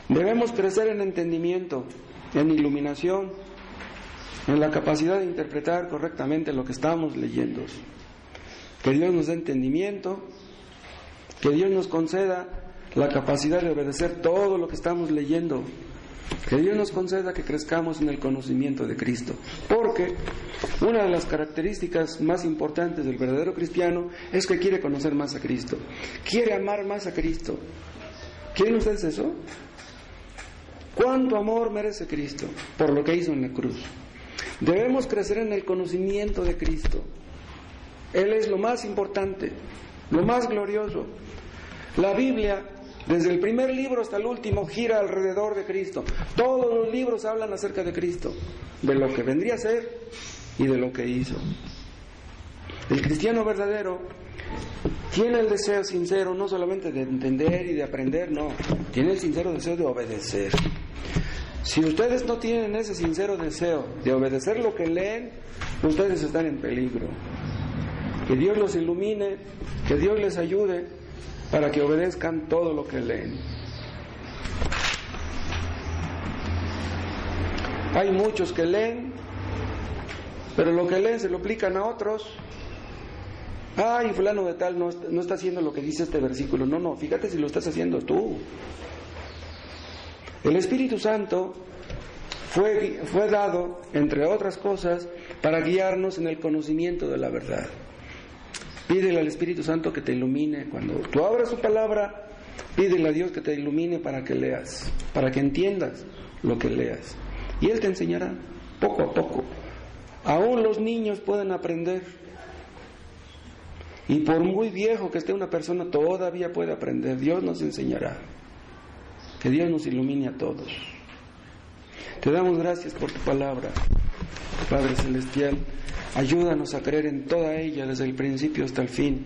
Debemos crecer en entendimiento, en iluminación. en la capacidad de interpretar correctamente lo que estamos leyendo. Que Dios nos dé entendimiento, que Dios nos conceda la capacidad de obedecer todo lo que estamos leyendo, que Dios nos conceda que crezcamos en el conocimiento de Cristo, porque una de las características más importantes del verdadero cristiano es que quiere conocer más a Cristo, quiere amar más a Cristo. ¿Quieren ustedes eso? ¿Cuánto amor merece Cristo por lo que hizo en la cruz? Debemos crecer en el conocimiento de Cristo. Él es lo más importante, lo más glorioso. La Biblia, desde el primer libro hasta el último, gira alrededor de Cristo. Todos los libros hablan acerca de Cristo, de lo que vendría a ser y de lo que hizo. El cristiano verdadero tiene el deseo sincero no solamente de entender y de aprender, no, tiene el sincero deseo de obedecer. Si ustedes no tienen ese sincero deseo de obedecer lo que leen, ustedes están en peligro. Que Dios los ilumine, que Dios les ayude para que obedezcan todo lo que leen. Hay muchos que leen, pero lo que leen se lo aplican a otros. Ay, fulano de tal no está haciendo lo que dice este versículo. No, fíjate si lo estás haciendo tú. El Espíritu Santo fue dado, entre otras cosas, para guiarnos en el conocimiento de la verdad. Pídele al Espíritu Santo que te ilumine. Cuando tú abras su palabra, pídele a Dios que te ilumine para que leas, para que entiendas lo que leas. Y Él te enseñará poco a poco. Aún los niños pueden aprender. Y por muy viejo que esté una persona, todavía puede aprender. Dios nos enseñará. Que Dios nos ilumine a todos. Te damos gracias por tu palabra, Padre Celestial. Ayúdanos a creer en toda ella desde el principio hasta el fin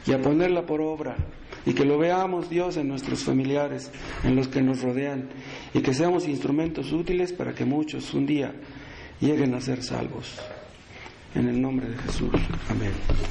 y a ponerla por obra, y que lo veamos, Dios, en nuestros familiares, en los que nos rodean, y que seamos instrumentos útiles para que muchos un día lleguen a ser salvos. En el nombre de Jesús. Amén.